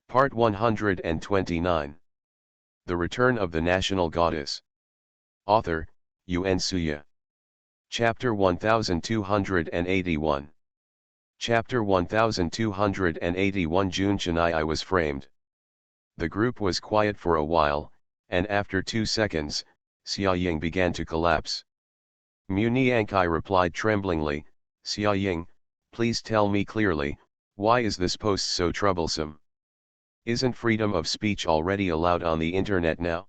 Part 129. The Return of the National Goddess. Author, Yuen Suya. Chapter 1281. Chapter 1281. June Chennai I was framed. The group was quiet for a while, and after 2 seconds, Xia Ying began to collapse. Mu Niankai replied tremblingly, Xia Ying, please tell me clearly, why is this post so troublesome? Isn't freedom of speech already allowed on the internet now?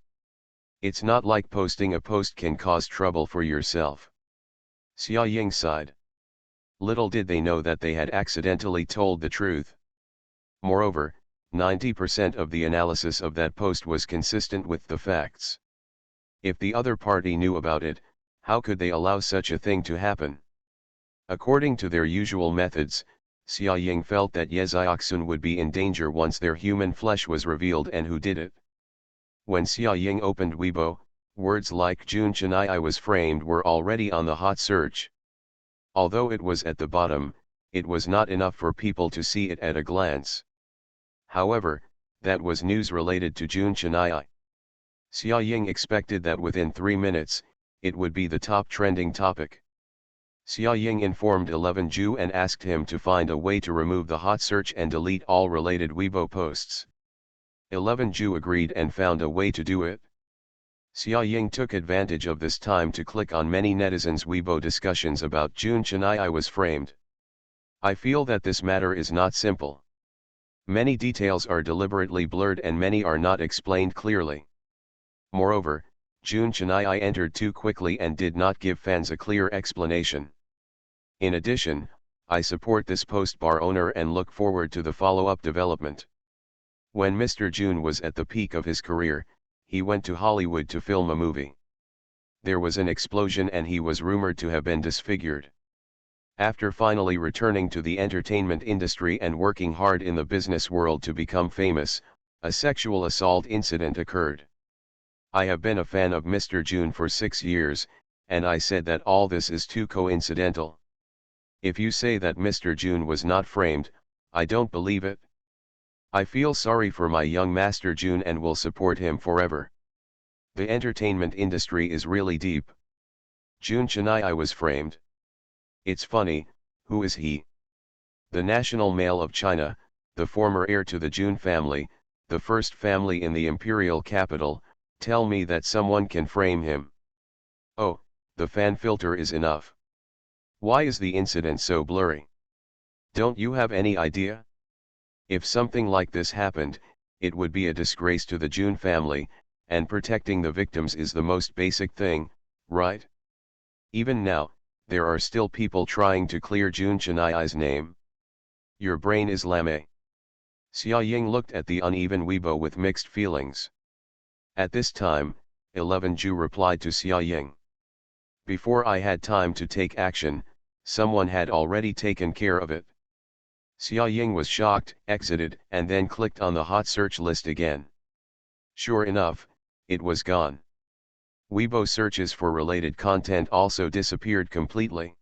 It's not like posting a post can cause trouble for yourself. Xia Ying sighed. Little did they know that they had accidentally told the truth. Moreover, 90% of the analysis of that post was consistent with the facts. If the other party knew about it, how could they allow such a thing to happen? According to their usual methods, Xia Ying felt that Ye Xiaoxun would be in danger once their human flesh was revealed and who did it. When Xia Ying opened Weibo, words like June Chennai I was framed were already on the hot search. Although it was at the bottom, it was not enough for people to see it at a glance. However, that was news related to June Chennai. Xia Ying expected that within 3 minutes, it would be the top trending topic. Xia Ying informed 11 Ju and asked him to find a way to remove the hot search and delete all related Weibo posts. 11 Ju agreed and found a way to do it. Xia Ying took advantage of this time to click on many netizens' Weibo discussions about June Chennai I was framed. I feel that this matter is not simple. Many details are deliberately blurred and many are not explained clearly. Moreover, June Chennai I entered too quickly and did not give fans a clear explanation. In addition, I support this post bar owner and look forward to the follow-up development. When Mr. June was at the peak of his career, he went to Hollywood to film a movie. There was an explosion and he was rumored to have been disfigured. After finally returning to the entertainment industry and working hard in the business world to become famous, a sexual assault incident occurred. I have been a fan of Mr. June for 6 years, and I said that all this is too coincidental. If you say that Mr. June was not framed, I don't believe it. I feel sorry for my young Master June and will support him forever. The entertainment industry is really deep. June Chennai I was framed. It's funny, who is he? The national male of China, the former heir to the June family, the first family in the imperial capital, tell me that someone can frame him. Oh, the fan filter is enough. Why is the incident so blurry? Don't you have any idea? If something like this happened, it would be a disgrace to the June family, and protecting the victims is the most basic thing, right? Even now, there are still people trying to clear June Chennai's name. Your brain is lame. Xia Ying looked at the uneven Weibo with mixed feelings. At this time, 11 Ju replied to Xia Ying. Before I had time to take action, someone had already taken care of it. Xia Ying was shocked, exited, and then clicked on the hot search list again. Sure enough, it was gone. Weibo searches for related content also disappeared completely.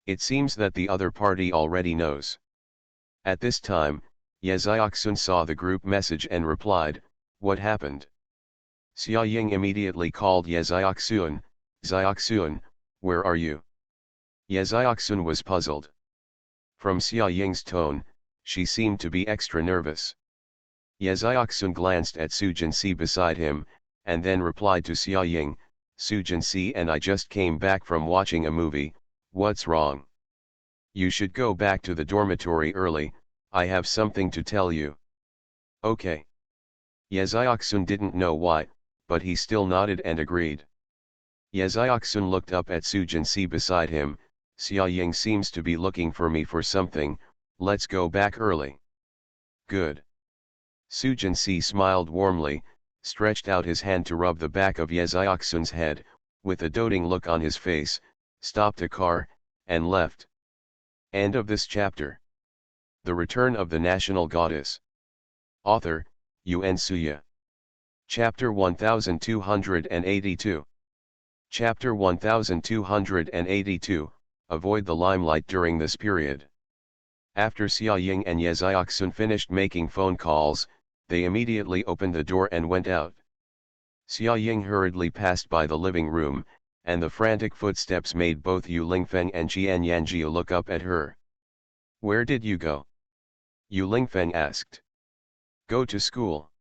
It seems that the other party already knows. At this time, Ye Xiaoxun saw the group message and replied, "What happened?" Xia Ying immediately called Ye Xiaoxun, "Xiaoxun, where are you?" Ye Xiaoxun was puzzled. From Xia Ying's tone, she seemed to be extra nervous. Ye Xiaoxun glanced at Su Jinsi beside him, and then replied to Xia Ying, "Su Jinsi and I just came back from watching a movie, what's wrong? You should go back to the dormitory early, I have something to tell you." Okay. Ye Xiaoxun didn't know why, but he still nodded and agreed. Ye Xiaoxun looked up at Su Jinsi beside him, "Xia Ying seems to be looking for me for something, let's go back early." Good. Su Jinsi smiled warmly, stretched out his hand to rub the back of Ye Xiaoxun's head, with a doting look on his face, stopped a car, and left. End of this chapter. The Return of the National Goddess. Author, Yuen Suya. Chapter 1282. Chapter 1282, Avoid the limelight during this period. After Xia Ying and Ye Xiaoxun finished making phone calls, they immediately opened the door and went out. Xia Ying hurriedly passed by the living room, and the frantic footsteps made both Yu Lingfeng and Qian Yanjiu look up at her. "Where did you go?" Yu Lingfeng asked. "Go to school."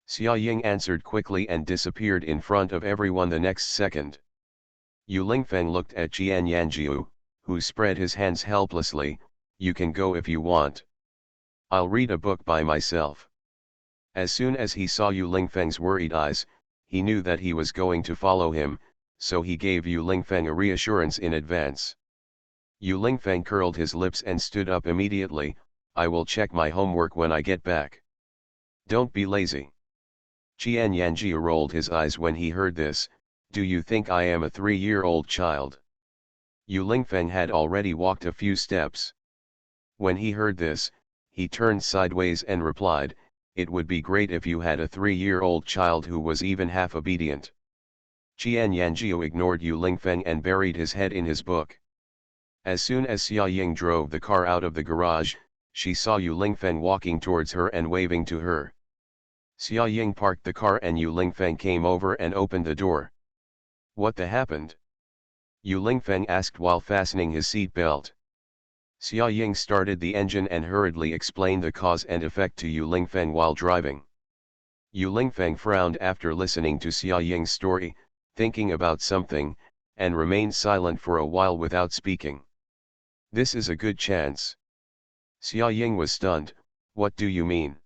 Xia Ying answered quickly and disappeared in front of everyone the next second. Yu Lingfeng looked at Qian Yanjiu, who spread his hands helplessly. "You can go if you want. I'll read a book by myself." As soon as he saw Yu Lingfeng's worried eyes, he knew that he was going to follow him, so he gave Yu Lingfeng a reassurance in advance. Yu Lingfeng curled his lips and stood up immediately. "I will check my homework when I get back. Don't be lazy." Qian Yanjiu rolled his eyes when he heard this. "Do you think I am a 3-year-old child?" Yu Lingfeng had already walked a few steps. When he heard this, he turned sideways and replied, "It would be great if you had a 3-year-old child who was even half obedient." Qian Yanjiu ignored Yu Lingfeng and buried his head in his book. As soon as Xia Ying drove the car out of the garage, she saw Yu Lingfeng walking towards her and waving to her. Xia Ying parked the car and Yu Lingfeng came over and opened the door. "What the happened?" Yu Lingfeng asked while fastening his seat belt. Xia Ying started the engine and hurriedly explained the cause and effect to Yu Lingfeng while driving. Yu Lingfeng frowned after listening to Xia Ying's story, thinking about something, and remained silent for a while without speaking. "This is a good chance." Xia Ying was stunned. "What do you mean?"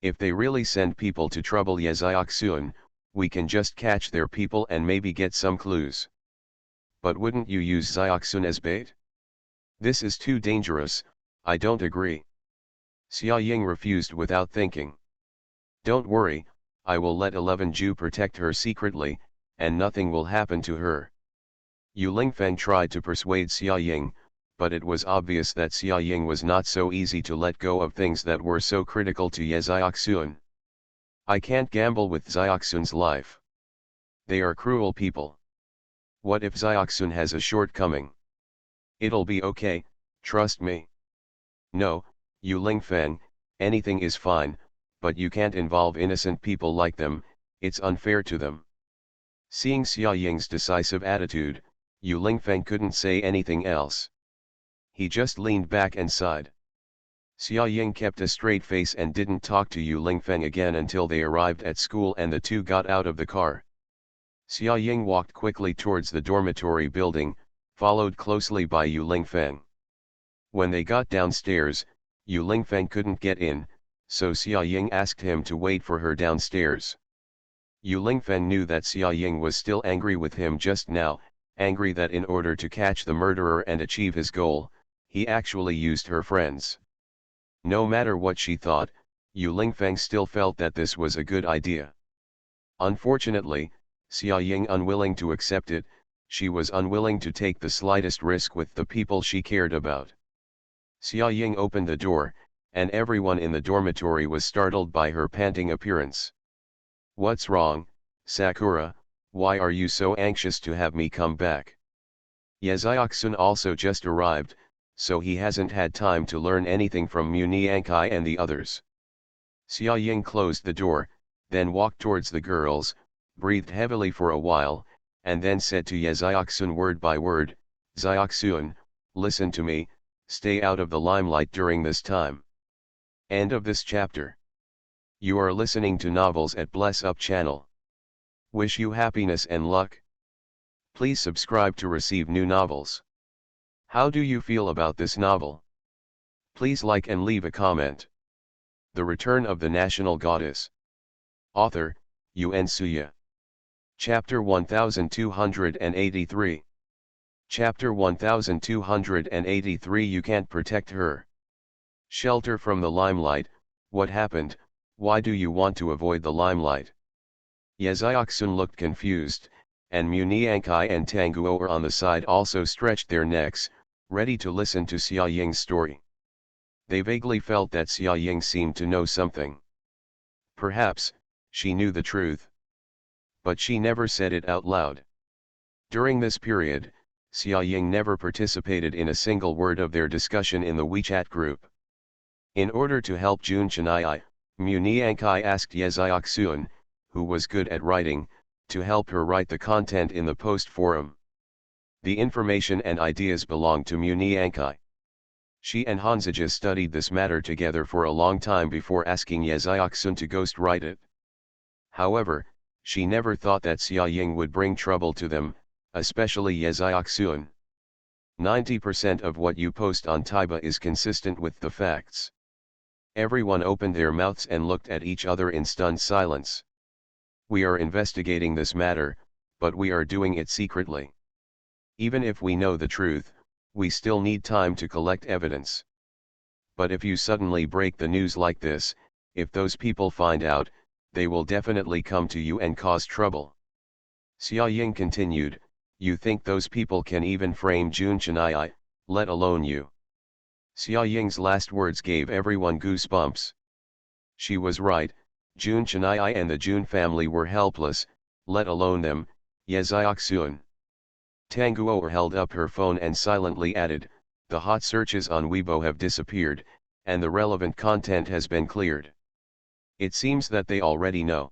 "If they really send people to trouble Ye Xiaoxun, we can just catch their people and maybe get some clues." "But wouldn't you use Xiaoxun as bait?" "This is too dangerous, I don't agree." Xia Ying refused without thinking. "Don't worry, I will let 11 Ju protect her secretly, and nothing will happen to her." Yu Lingfeng tried to persuade Xia Ying, but it was obvious that Xia Ying was not so easy to let go of things that were so critical to Ye Xiaoxun. "I can't gamble with Xiaoxun's life. They are cruel people. What if Xiaoxun has a shortcoming? It'll be okay, trust me." "No, Yu Lingfeng, anything is fine, but you can't involve innocent people like them, it's unfair to them." Seeing Xia Ying's decisive attitude, Yu Lingfeng couldn't say anything else. He just leaned back and sighed. Xia Ying kept a straight face and didn't talk to Yu Lingfeng again until they arrived at school and the two got out of the car. Xia Ying walked quickly towards the dormitory building, followed closely by Yu Lingfeng. When they got downstairs, Yu Lingfeng couldn't get in, so Xia Ying asked him to wait for her downstairs. Yu Lingfeng knew that Xia Ying was still angry with him just now, angry that in order to catch the murderer and achieve his goal, he actually used her friends. No matter what she thought, Yu Lingfeng still felt that this was a good idea. Unfortunately, Xia Ying unwilling to accept it, she was unwilling to take the slightest risk with the people she cared about. Xia Ying opened the door, and everyone in the dormitory was startled by her panting appearance. "What's wrong, Sakura? Why are you so anxious to have me come back?" Ye Xiaoxun also just arrived, so he hasn't had time to learn anything from Mu Niankai and the others. Xia Ying closed the door, then walked towards the girls, breathed heavily for a while, and then said to Ye Xiaoxun word by word, "Xiaoxun, listen to me, stay out of the limelight during this time." End of this chapter. You are listening to novels at Bless Up channel. Wish you happiness and luck. Please subscribe to receive new novels. How do you feel about this novel? Please like and leave a comment. The Return of the National Goddess. Author, Yun Suya. Chapter 1283. Chapter 1283. You can't protect her. Shelter from the limelight. What happened? Why do you want to avoid the limelight? Ye Xiaoxun looked confused, and Mu Niankai and Tanguo were on the side also stretched their necks, ready to listen to Xia Ying's story. They vaguely felt that Xia Ying seemed to know something. Perhaps, she knew the truth. But she never said it out loud. During this period, Xia Ying never participated in a single word of their discussion in the WeChat group. In order to help Jun Chennai, Mu Niankai asked Ye Xiaoxuan, who was good at writing, to help her write the content in the post forum. The information and ideas belonged to Mu Niankai. She and Hanzija studied this matter together for a long time before asking Ye Xiaoxuan to ghostwrite it. However, she never thought that Xia Ying would bring trouble to them, especially Ye Xiaoxuan. 90% of what you post on Taiba is consistent with the facts. Everyone opened their mouths and looked at each other in stunned silence. We are investigating this matter, but we are doing it secretly. Even if we know the truth, we still need time to collect evidence. But if you suddenly break the news like this, if those people find out, they will definitely come to you and cause trouble. Xia Ying continued, you think those people can even frame Jun Chennai, let alone you? Xia Ying's last words gave everyone goosebumps. She was right, Jun Chennai and the Jun family were helpless, let alone them, Ye Xiaoxuan. Tanguo held up her phone and silently added, the hot searches on Weibo have disappeared, and the relevant content has been cleared. It seems that they already know.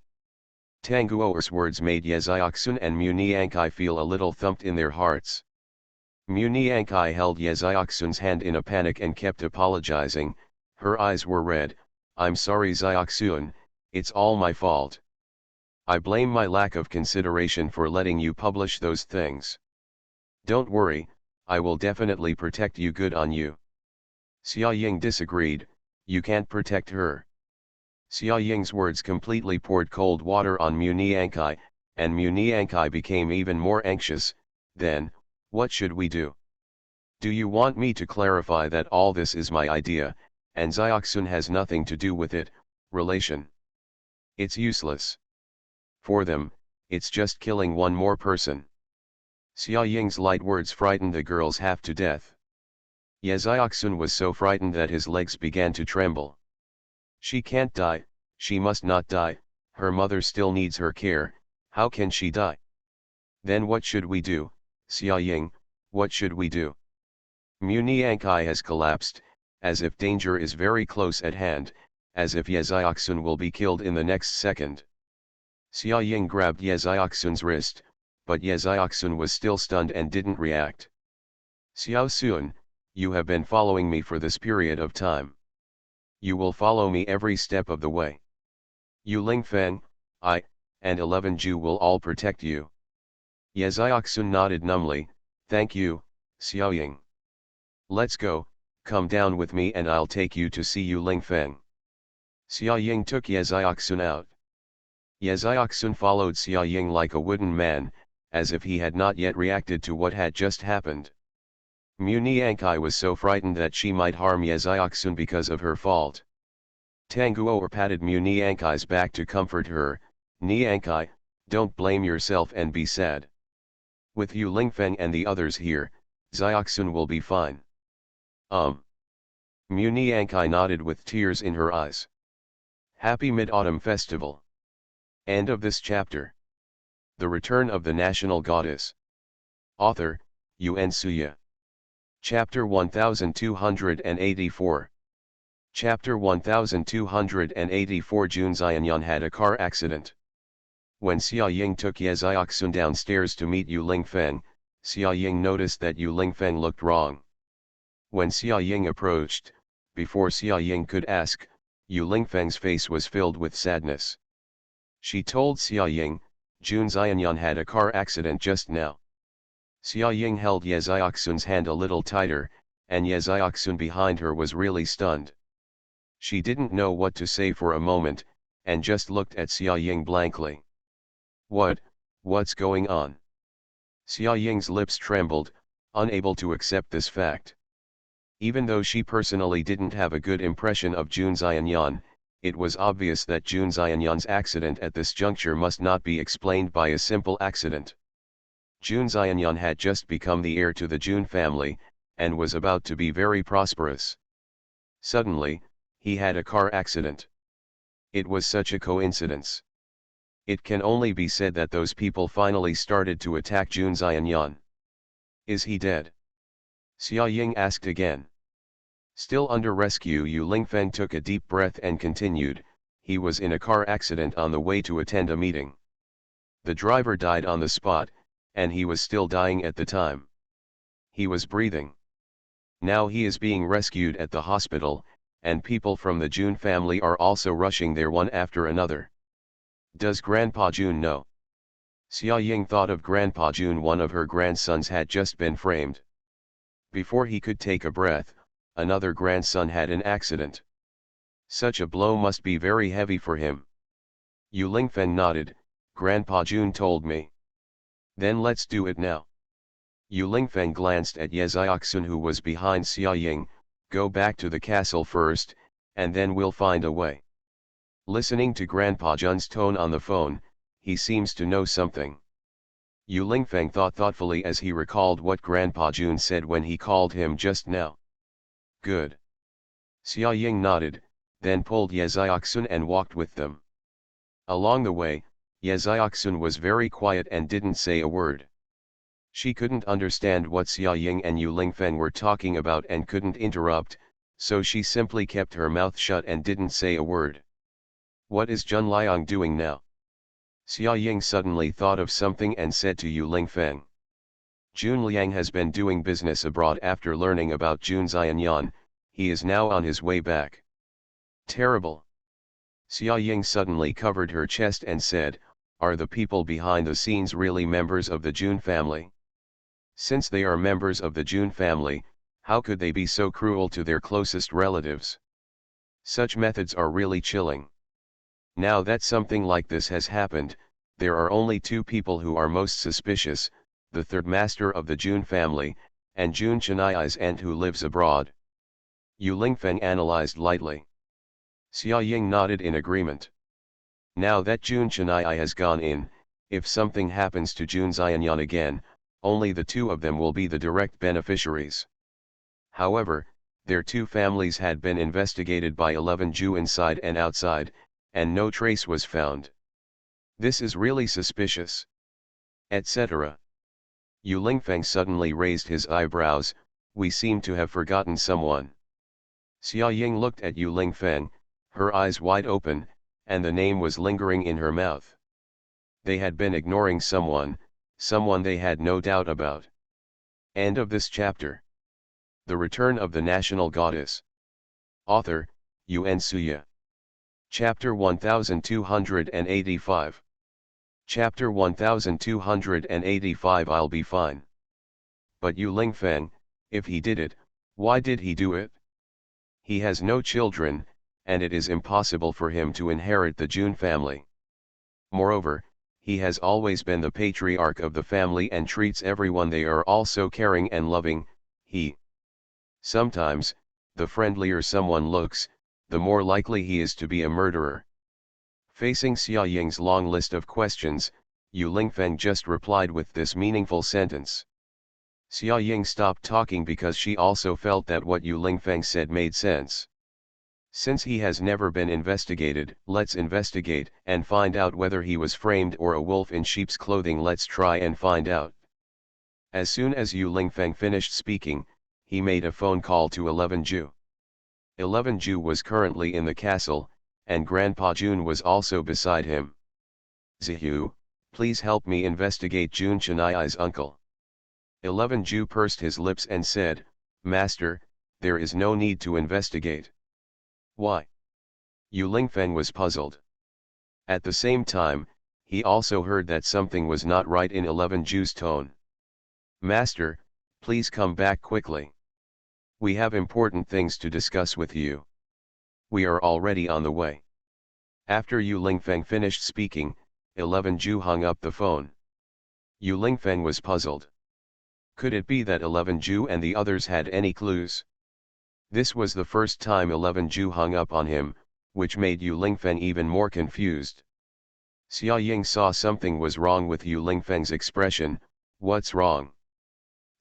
Tanguo's words made Ye Xiaoxuan and Mu Niankai feel a little thumped in their hearts. Mu Niankai held Ye Xiaoxuan's hand in a panic and kept apologizing, her eyes were red, I'm sorry Xiaoxuan, it's all my fault. I blame my lack of consideration for letting you publish those things. Don't worry, I will definitely protect you, good on you. Xia Ying disagreed, you can't protect her. Xia Ying's words completely poured cold water on Mu Niankai, and Mu Niankai became even more anxious. Then, what should we do? Do you want me to clarify that all this is my idea, and Xiaoxuan has nothing to do with it, relation? It's useless. For them, it's just killing one more person. Xia Ying's light words frightened the girls half to death. Ye Xiaoxuan was so frightened that his legs began to tremble. She can't die, she must not die, her mother still needs her care, how can she die? Then what should we do, Xia Ying, what should we do? Mu Niankai has collapsed, as if danger is very close at hand, as if Ye Xiaoxuan will be killed in the next second. Xia Ying grabbed Ye Xiaoxuan's wrist, but Ye Xiaoxuan was still stunned and didn't react. Xiaoxuan, you have been following me for this period of time. You will follow me every step of the way. Yu Lingfeng, I, and 11 Ju will all protect you. Ye Xiaoxuan nodded numbly, thank you, Xiao Ying. Let's go, come down with me and I'll take you to see Yu Lingfeng. Xia Ying took Ye Xiaoxuan out. Ye Xiaoxuan followed Xia Ying like a wooden man, as if he had not yet reacted to what had just happened. Mu Niankai was so frightened that she might harm Ye Xiaoxuan because of her fault. Tanguo patted Mu Niankai's back to comfort her, Niankai, don't blame yourself and be sad. With Yu Lingfeng and the others here, Xiaoxuan will be fine. Mu Niankai nodded with tears in her eyes. Happy Mid-Autumn Festival. End of this chapter. The Return of the National Goddess. Author, Yuan Suya. Chapter 1284. Chapter 1284. Jun Xianyan had a car accident. When Xia Ying took Ye Xiaoxuan downstairs to meet Yu Lingfeng, Xia Ying noticed that Yu Lingfeng looked wrong. When Xia Ying approached, before Xia Ying could ask, Yu Lingfeng's face was filled with sadness. She told Xia Ying, Jun Xianyan had a car accident just now. Xia Ying held Ye Xiaoxuan's hand a little tighter, and Ye Xiaoxuan behind her was really stunned. She didn't know what to say for a moment, and just looked at Xia Ying blankly. What's going on? Xia Ying's lips trembled, unable to accept this fact. Even though she personally didn't have a good impression of Jun Xianyan, it was obvious that Jun Xianyan's accident at this juncture must not be explained by a simple accident. Jun Xianyan had just become the heir to the Jun family, and was about to be very prosperous. Suddenly, he had a car accident. It was such a coincidence. It can only be said that those people finally started to attack Jun Xianyan. Is he dead? Xia Ying asked again. Still under rescue, Yu Lingfeng took a deep breath and continued, he was in a car accident on the way to attend a meeting. The driver died on the spot, and he was still dying at the time. He was breathing. Now he is being rescued at the hospital, and people from the Jun family are also rushing there one after another. Does Grandpa Jun know? Xia Ying thought of Grandpa Jun. One of her grandsons had just been framed. Before he could take a breath, another grandson had an accident. Such a blow must be very heavy for him. Yu Lingfeng nodded, Grandpa Jun told me. Then let's do it now. Yu Lingfeng glanced at Ye Xiaoxun, who was behind Xia Ying, go back to the castle first, and then we'll find a way. Listening to Grandpa Jun's tone on the phone, he seems to know something. Yu Lingfeng thought thoughtfully as he recalled what Grandpa Jun said when he called him just now. Good. Xia Ying nodded, then pulled Ye Xiaoxun and walked with them. Along the way, Ye Xiaoxun was very quiet and didn't say a word. She couldn't understand what Xia Ying and Yu Lingfeng were talking about and couldn't interrupt, so she simply kept her mouth shut and didn't say a word. What is Jun Liang doing now? Xia Ying suddenly thought of something and said to Yu Lingfeng. Jun Liang has been doing business abroad after learning about Jun Xianyan, he is now on his way back. Terrible. Xia Ying suddenly covered her chest and said, are the people behind the scenes really members of the Jun family? Since they are members of the Jun family, how could they be so cruel to their closest relatives? Such methods are really chilling. Now that something like this has happened, there are only two people who are most suspicious, the third master of the Jun family, and Jun Chenai's aunt who lives abroad. Yu Lingfeng analyzed lightly. Xia Ying nodded in agreement. Now that Jun Chenai has gone in, if something happens to Jun Xianyan again, only the two of them will be the direct beneficiaries. However, their two families had been investigated by 11 Ju inside and outside, and no trace was found. This is really suspicious. Etc. Yu Lingfeng suddenly raised his eyebrows, we seem to have forgotten someone. Xia Ying looked at Yu Lingfeng, her eyes wide open, and the name was lingering in her mouth. They had been ignoring someone they had no doubt about. End of this chapter. The Return of the National Goddess. Author, Yuan Suya. Chapter 1285. Chapter 1285. I'll be fine. But Yu Lingfeng, if he did it, why did he do it? He has no children, and it is impossible for him to inherit the Jun family. Moreover, he has always been the patriarch of the family and treats everyone they are all so caring and loving. Sometimes, the friendlier someone looks, the more likely he is to be a murderer. Facing Xia Ying's long list of questions, Yu Lingfeng just replied with this meaningful sentence. Xia Ying stopped talking because she also felt that what Yu Lingfeng said made sense. Since he has never been investigated, let's investigate and find out whether he was framed or a wolf in sheep's clothing. Let's try and find out. As soon as Yu Lingfeng finished speaking, he made a phone call to 11 Ju. 11 Ju was currently in the castle, and Grandpa Jun was also beside him. Zihu, please help me investigate Jun Chenai's uncle. 11 Ju pursed his lips and said, Master, there is no need to investigate. Why? Yu Lingfeng was puzzled. At the same time, he also heard that something was not right in 11 Ju's tone. Master, please come back quickly. We have important things to discuss with you. We are already on the way. After Yu Lingfeng finished speaking, 11 Ju hung up the phone. Yu Lingfeng was puzzled. Could it be that 11 Ju and the others had any clues? This was the first time 11 Ju hung up on him, which made Yu Lingfeng even more confused. Xia Ying saw something was wrong with Yu Lingfeng's expression. What's wrong?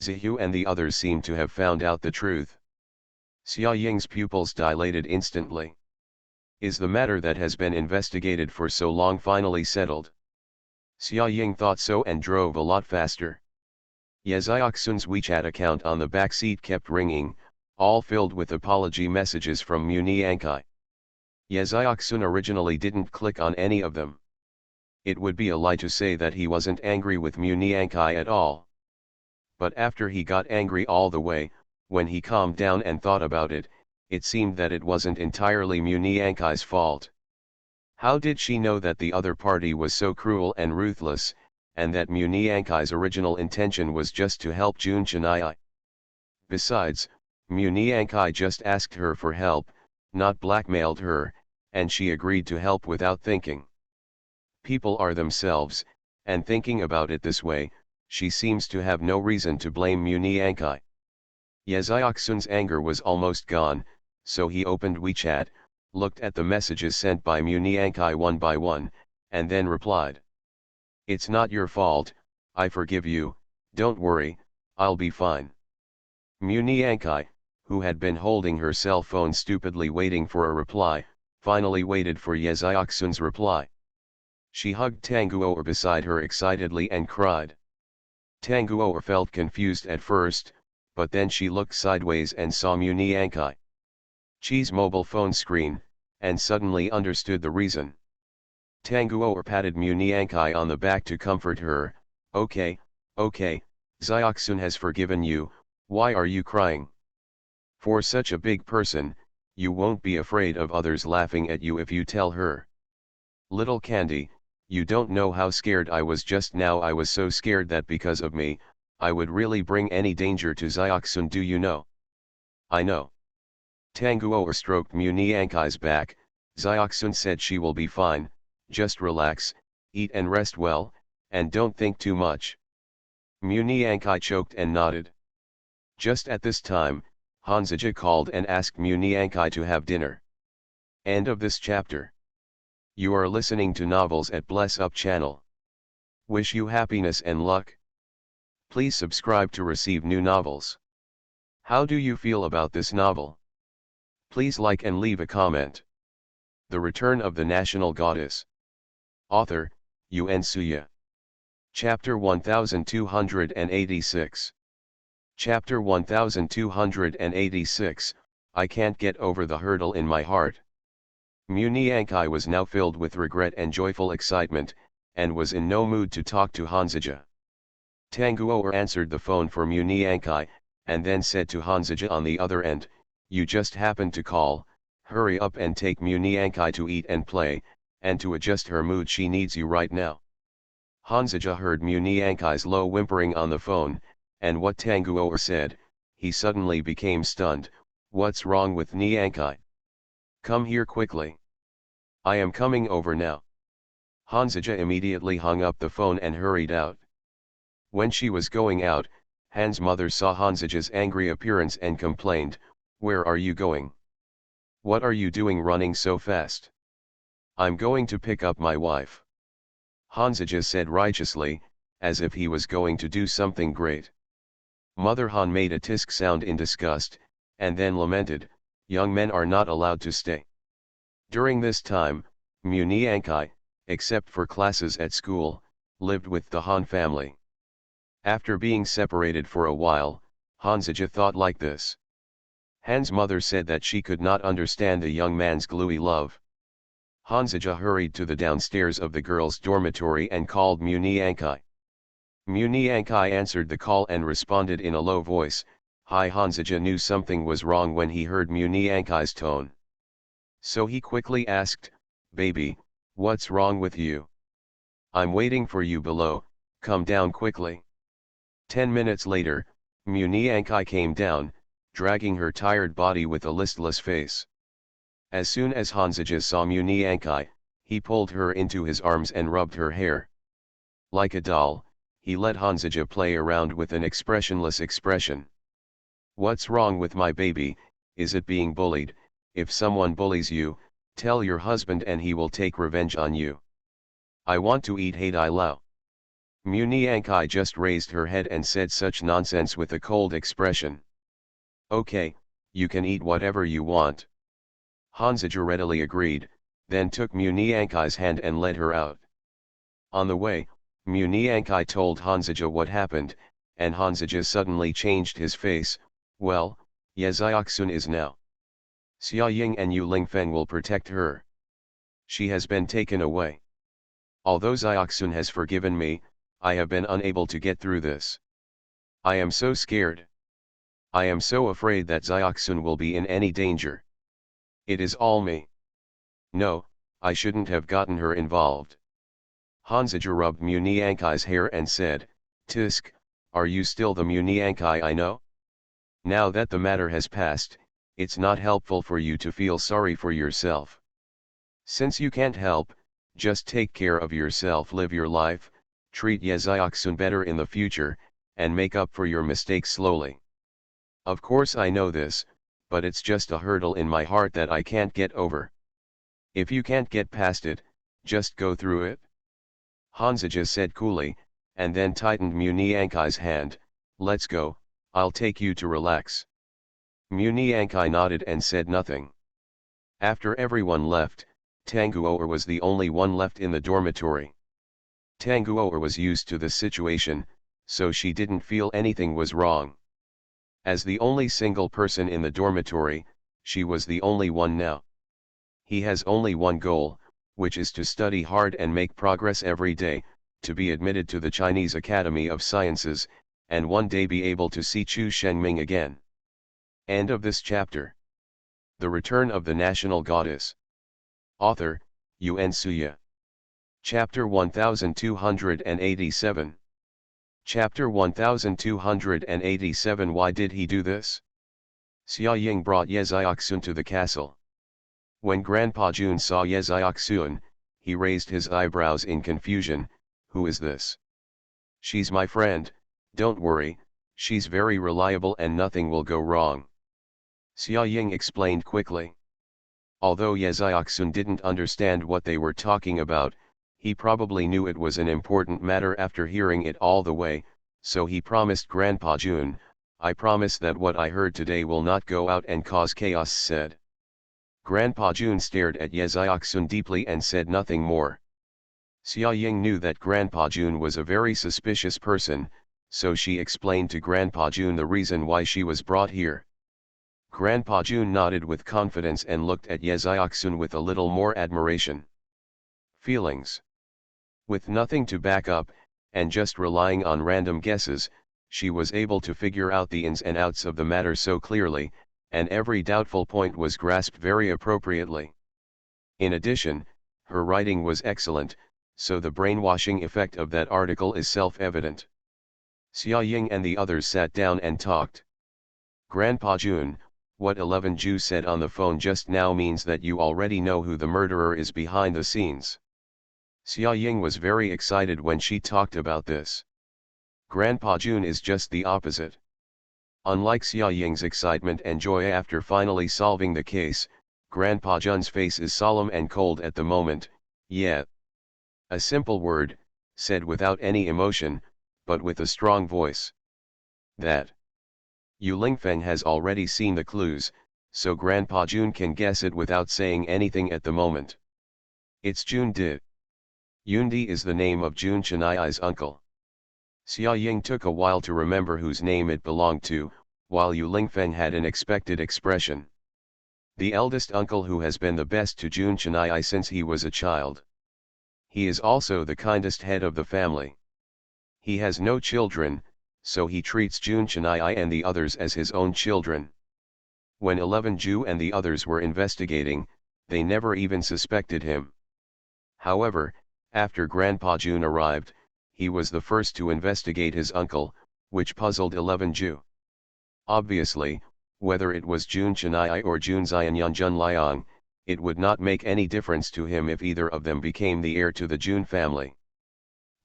Zihu and the others seemed to have found out the truth. Xia Ying's pupils dilated instantly. Is the matter that has been investigated for so long finally settled? Xia Ying thought so and drove a lot faster. Yeseoksun's WeChat account on the back seat kept ringing, all filled with apology messages from Muni Ankai. Yeseoksun originally didn't click on any of them. It would be a lie to say that he wasn't angry with Muni Ankai at all. But after he got angry all the way, when he calmed down and thought about it, it seemed that it wasn't entirely Muni Ankai's fault. How did she know that the other party was so cruel and ruthless, and that Muni Ankai's original intention was just to help Jun Chennai? Besides, Muni Ankai just asked her for help, not blackmailed her, and she agreed to help without thinking. People are themselves, and thinking about it this way, she seems to have no reason to blame Muni Ankai. Yeseoksun's anger was almost gone, so he opened WeChat, looked at the messages sent by Muni Ankai one by one, and then replied. "It's not your fault, I forgive you, don't worry, I'll be fine." Muni Ankai, who had been holding her cell phone stupidly waiting for a reply, finally waited for Yeseoksun's reply. She hugged Tanguor beside her excitedly and cried. Tanguor felt confused at first, but then she looked sideways and saw Muni Ankai. Chi's mobile phone screen, and suddenly understood the reason. Tanguor patted Muni Ankai on the back to comfort her. Okay, Yeseoksun has forgiven you, why are you crying? For such a big person, you won't be afraid of others laughing at you if you tell her. Little Candy, you don't know how scared I was just now. I was so scared that because of me, I would really bring any danger to Yeseoksun, do you know? I know. Tanguor stroked Muni Ankai's back. Yeseoksun said she will be fine, just relax, eat and rest well, and don't think too much. Muni Ankai choked and nodded. Just at this time, Hanzaja called and asked Muni Ankai to have dinner. End of this chapter. You are listening to novels at Bless Up channel. Wish you happiness and luck. Please subscribe to receive new novels. How do you feel about this novel? Please like and leave a comment. The Return of the National Goddess. Author, Yuen Suya. Chapter 1286. Chapter 1286, I can't get over the hurdle in my heart. Muni Ankai was now filled with regret and joyful excitement, and was in no mood to talk to Hanzaja. Tanguor answered the phone for Muni Ankai, and then said to Hanzaja on the other end, "You just happened to call, hurry up and take Muni Ankai to eat and play, and to adjust her mood, she needs you right now." Hanzaja heard Muni Ankai's low whimpering on the phone, and what Tanguor said, he suddenly became stunned. "What's wrong with Ni Ankai? Come here quickly. I am coming over now." Hanzaja immediately hung up the phone and hurried out. When she was going out, Han's mother saw Hanzaja's angry appearance and complained, "Where are you going? What are you doing running so fast?" "I'm going to pick up my wife," Hanzaja said righteously, as if he was going to do something great. Mother Han made a tisk sound in disgust, and then lamented, "Young men are not allowed to stay." During this time, Muni Ankai, except for classes at school, lived with the Han family. After being separated for a while, Hanzaja thought like this. Han's mother said that she could not understand the young man's gluey love. Hanzaja hurried to the downstairs of the girls' dormitory and called Muni Ankai. Muni Ankai answered the call and responded in a low voice. Hi. Hanzaja knew something was wrong when he heard Muni Ankai's tone. So he quickly asked, "Baby, what's wrong with you? I'm waiting for you below, come down quickly." 10 minutes later, Muni Ankai came down, dragging her tired body with a listless face. As soon as Hanzaja saw Muni Ankai, he pulled her into his arms and rubbed her hair. Like a doll, he let Hanzaja play around with an expressionless expression. "What's wrong with my baby? Is it being bullied? If someone bullies you, tell your husband and he will take revenge on you. I want to eat Haidai Lao." Muni Ankai just raised her head and said such nonsense with a cold expression. "Okay, you can eat whatever you want." Hanzaja readily agreed, then took Muni Ankai's hand and led her out. On the way, Muni Ankai told Hanzaja what happened, and Hanzaja suddenly changed his face. Well, Ye Xiaoxun is now. Xia Ying and Yu Lingfeng will protect her. She has been taken away. Although Xiaoxun has forgiven me, I have been unable to get through this. I am so scared. I am so afraid that Xiaoxun will be in any danger. It is all me. No, I shouldn't have gotten her involved. Hanzaja rubbed Mu Niankai's hair and said, Tisk, are you still the Mu Niankai I know? Now that the matter has passed, it's not helpful for you to feel sorry for yourself. Since you can't help, just take care of yourself, live your life, treat Ye Xiaoxun better in the future, and make up for your mistakes slowly. Of course I know this, but it's just a hurdle in my heart that I can't get over. If you can't get past it, just go through it. Hanzaja said coolly, and then tightened Mu Niankai's hand. Let's go, I'll take you to relax. Mu Niankai nodded and said nothing. After everyone left, Tanguoer was the only one left in the dormitory. Tanguoer was used to the situation, so she didn't feel anything was wrong. As the only single person in the dormitory, she was the only one now. He has only one goal, which is to study hard and make progress every day, to be admitted to the Chinese Academy of Sciences, and one day be able to see Chu Shengming again. End of this chapter. The Return of the National Goddess. Author, Yuan Suya. Chapter 1287. Chapter 1287. Why did he do this? Xia Ying brought Ye Xiaoxun to the castle. When Grandpa Jun saw Ye Xiaoxun, he raised his eyebrows in confusion. Who is this? She's my friend, don't worry, she's very reliable and nothing will go wrong. Xia Ying explained quickly. Although Ye Xiaoxun didn't understand what they were talking about, he probably knew it was an important matter after hearing it all the way, so he promised Grandpa Jun, I promise that what I heard today will not go out and cause chaos, said. Grandpa Jun stared at Ye Xiaoxun deeply and said nothing more. Xia Ying knew that Grandpa Jun was a very suspicious person, so she explained to Grandpa Jun the reason why she was brought here. Grandpa Jun nodded with confidence and looked at Ye Xiaoxun with a little more admiration. Feelings. With nothing to back up, and just relying on random guesses, she was able to figure out the ins and outs of the matter so clearly, and every doubtful point was grasped very appropriately. In addition, her writing was excellent, so the brainwashing effect of that article is self-evident. Xia Ying and the others sat down and talked. Grandpa Jun, what 11 Ju said on the phone just now means that you already know who the murderer is behind the scenes. Xia Ying was very excited when she talked about this. Grandpa Jun is just the opposite. Unlike Xia Ying's excitement and joy after finally solving the case, Grandpa Jun's face is solemn and cold at the moment. Yeah. A simple word, said without any emotion, but with a strong voice. That. Yu Lingfeng has already seen the clues, so Grandpa Jun can guess it without saying anything at the moment. It's Jun Di. Yundi is the name of Jun Chenai's uncle. Xia Ying took a while to remember whose name it belonged to, while Yu Lingfeng had an expected expression. The eldest uncle who has been the best to Jun Chenai since he was a child. He is also the kindest head of the family. He has no children, so he treats Jun Chenai and the others as his own children. When 11 Ju and the others were investigating, they never even suspected him. However, after Grandpa Jun arrived, he was the first to investigate his uncle, which puzzled 11 Ju. Obviously, whether it was Jun Chenai or Jun Xianyun Jun Liang, it would not make any difference to him if either of them became the heir to the Jun family.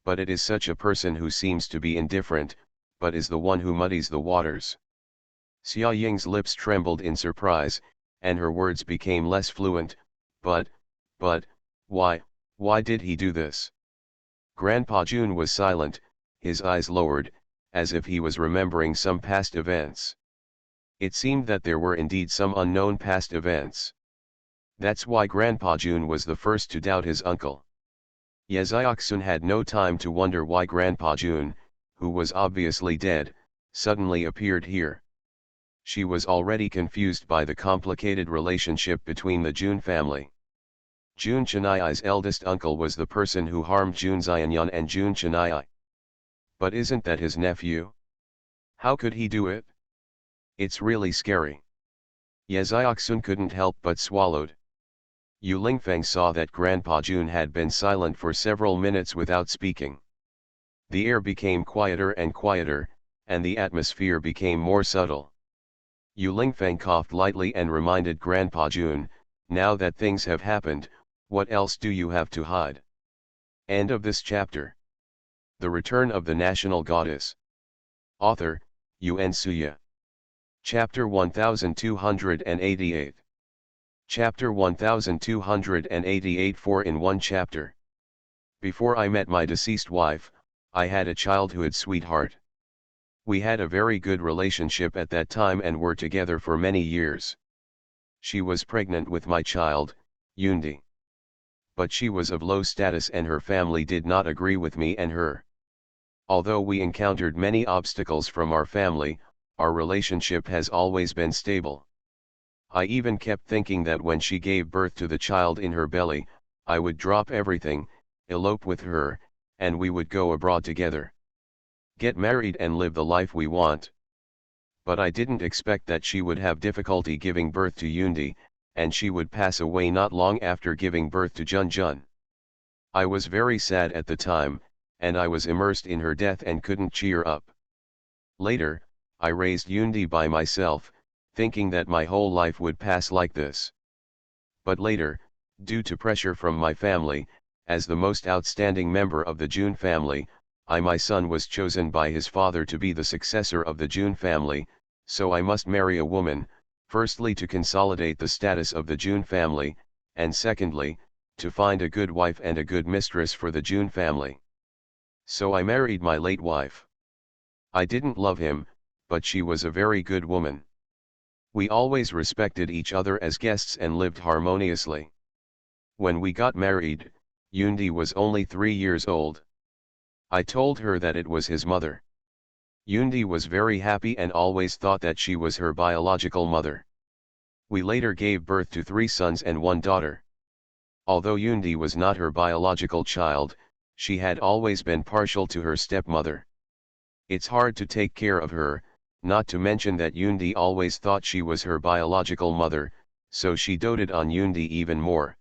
But it is such a person who seems to be indifferent, but is the one who muddies the waters. Xia Ying's lips trembled in surprise, and her words became less fluent. But, why did he do this? Grandpa Jun was silent, his eyes lowered, as if he was remembering some past events. It seemed that there were indeed some unknown past events. That's why Grandpa Jun was the first to doubt his uncle. Ye Xiaoxun had no time to wonder why Grandpa Jun, who was obviously dead, suddenly appeared here. She was already confused by the complicated relationship between the Jun family. Jun Chaniai's eldest uncle was the person who harmed Jun Xianyun and Jun Chaniai. But isn't that his nephew? How could he do it? It's really scary. Ye Xiaoxun couldn't help but swallowed. Yu Lingfeng saw that Grandpa Jun had been silent for several minutes without speaking. The air became quieter and quieter, and the atmosphere became more subtle. Yu Lingfeng coughed lightly and reminded Grandpa Jun, "Now that things have happened, what else do you have to hide?" End of this chapter. The Return of the National Goddess. Author, Yuan Suya. Chapter 1288. Chapter 1288 4 in one chapter. Before I met my deceased wife, I had a childhood sweetheart. We had a very good relationship at that time and were together for many years. She was pregnant with my child, Yundi. But she was of low status and her family did not agree with me and her. Although we encountered many obstacles from our family, our relationship has always been stable. I even kept thinking that when she gave birth to the child in her belly, I would drop everything, elope with her, and we would go abroad together. Get married and live the life we want. But I didn't expect that she would have difficulty giving birth to Yundi, and she would pass away not long after giving birth to Junjun. I was very sad at the time, and I was immersed in her death and couldn't cheer up. Later, I raised Yundi by myself, thinking that my whole life would pass like this. But later, due to pressure from my family, as the most outstanding member of the Jun family, my son was chosen by his father to be the successor of the Jun family, so I must marry a woman, firstly to consolidate the status of the Jun family, and secondly, to find a good wife and a good mistress for the Jun family. So I married my late wife. I didn't love him, but she was a very good woman. We always respected each other as guests and lived harmoniously. When we got married, Yundi was only 3 years old. I told her that it was his mother. Yundi was very happy and always thought that she was her biological mother. We later gave birth to 3 sons and 1 daughter. Although Yundi was not her biological child, she had always been partial to her stepmother. It's hard to take care of her, not to mention that Yundi always thought she was her biological mother, so she doted on Yundi even more.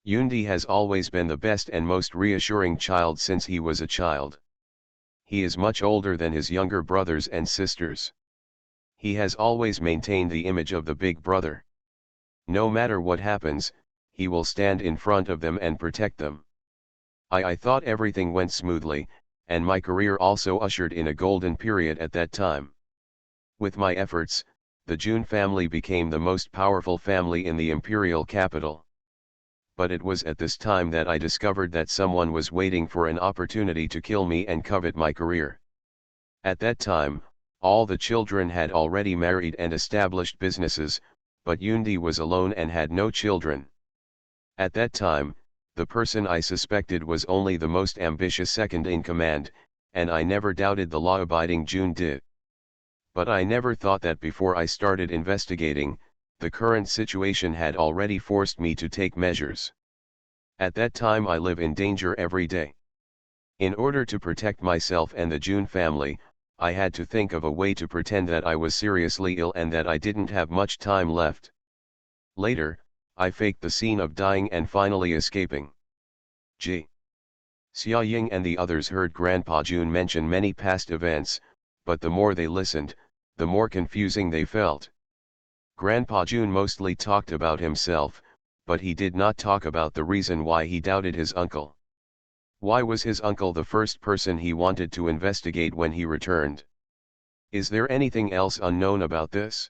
Yundi has always been the best and most reassuring child since he was a child. He is much older than his younger brothers and sisters. He has always maintained the image of the big brother. No matter what happens, he will stand in front of them and protect them. I thought everything went smoothly, and my career also ushered in a golden period at that time. With my efforts, the Jun family became the most powerful family in the imperial capital. But it was at this time that I discovered that someone was waiting for an opportunity to kill me and covet my career. At that time, all the children had already married and established businesses, but Yundi was alone and had no children. At that time, the person I suspected was only the most ambitious second in command, and I never doubted the law-abiding Jun did. But I never thought that before I started investigating, the current situation had already forced me to take measures. At that time I live in danger every day. In order to protect myself and the Jun family, I had to think of a way to pretend that I was seriously ill and that I didn't have much time left. Later, I faked the scene of dying and finally escaping. G. Xia Ying and the others heard Grandpa Jun mention many past events, but the more they listened, the more confusing they felt. Grandpa Jun mostly talked about himself, but he did not talk about the reason why he doubted his uncle. Why was his uncle the first person he wanted to investigate when he returned? Is there anything else unknown about this?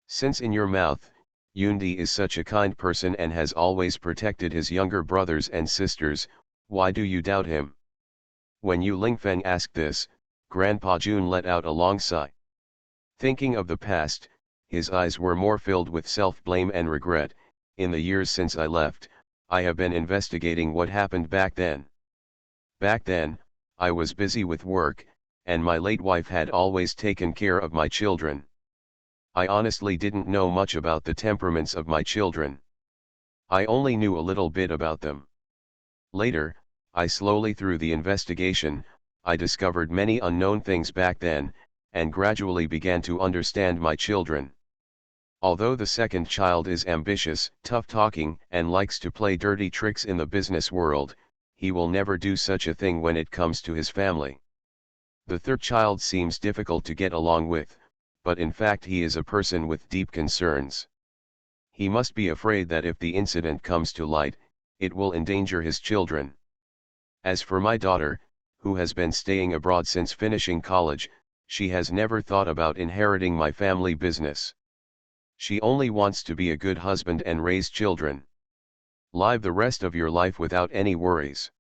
Since in your mouth, Yundi is such a kind person and has always protected his younger brothers and sisters, why do you doubt him? When Yu Lingfeng asked this, Grandpa Jun let out a long sigh. Thinking of the past, his eyes were more filled with self-blame and regret. In the years since I left, I have been investigating what happened back then. Back then, I was busy with work, and my late wife had always taken care of my children. I honestly didn't know much about the temperaments of my children. I only knew a little bit about them. Later, through the investigation, I discovered many unknown things back then, and gradually began to understand my children. Although the second child is ambitious, tough-talking, and likes to play dirty tricks in the business world, he will never do such a thing when it comes to his family. The third child seems difficult to get along with, but in fact he is a person with deep concerns. He must be afraid that if the incident comes to light, it will endanger his children. As for my daughter, who has been staying abroad since finishing college, she has never thought about inheriting my family business. She only wants to be a good husband and raise children. Live the rest of your life without any worries.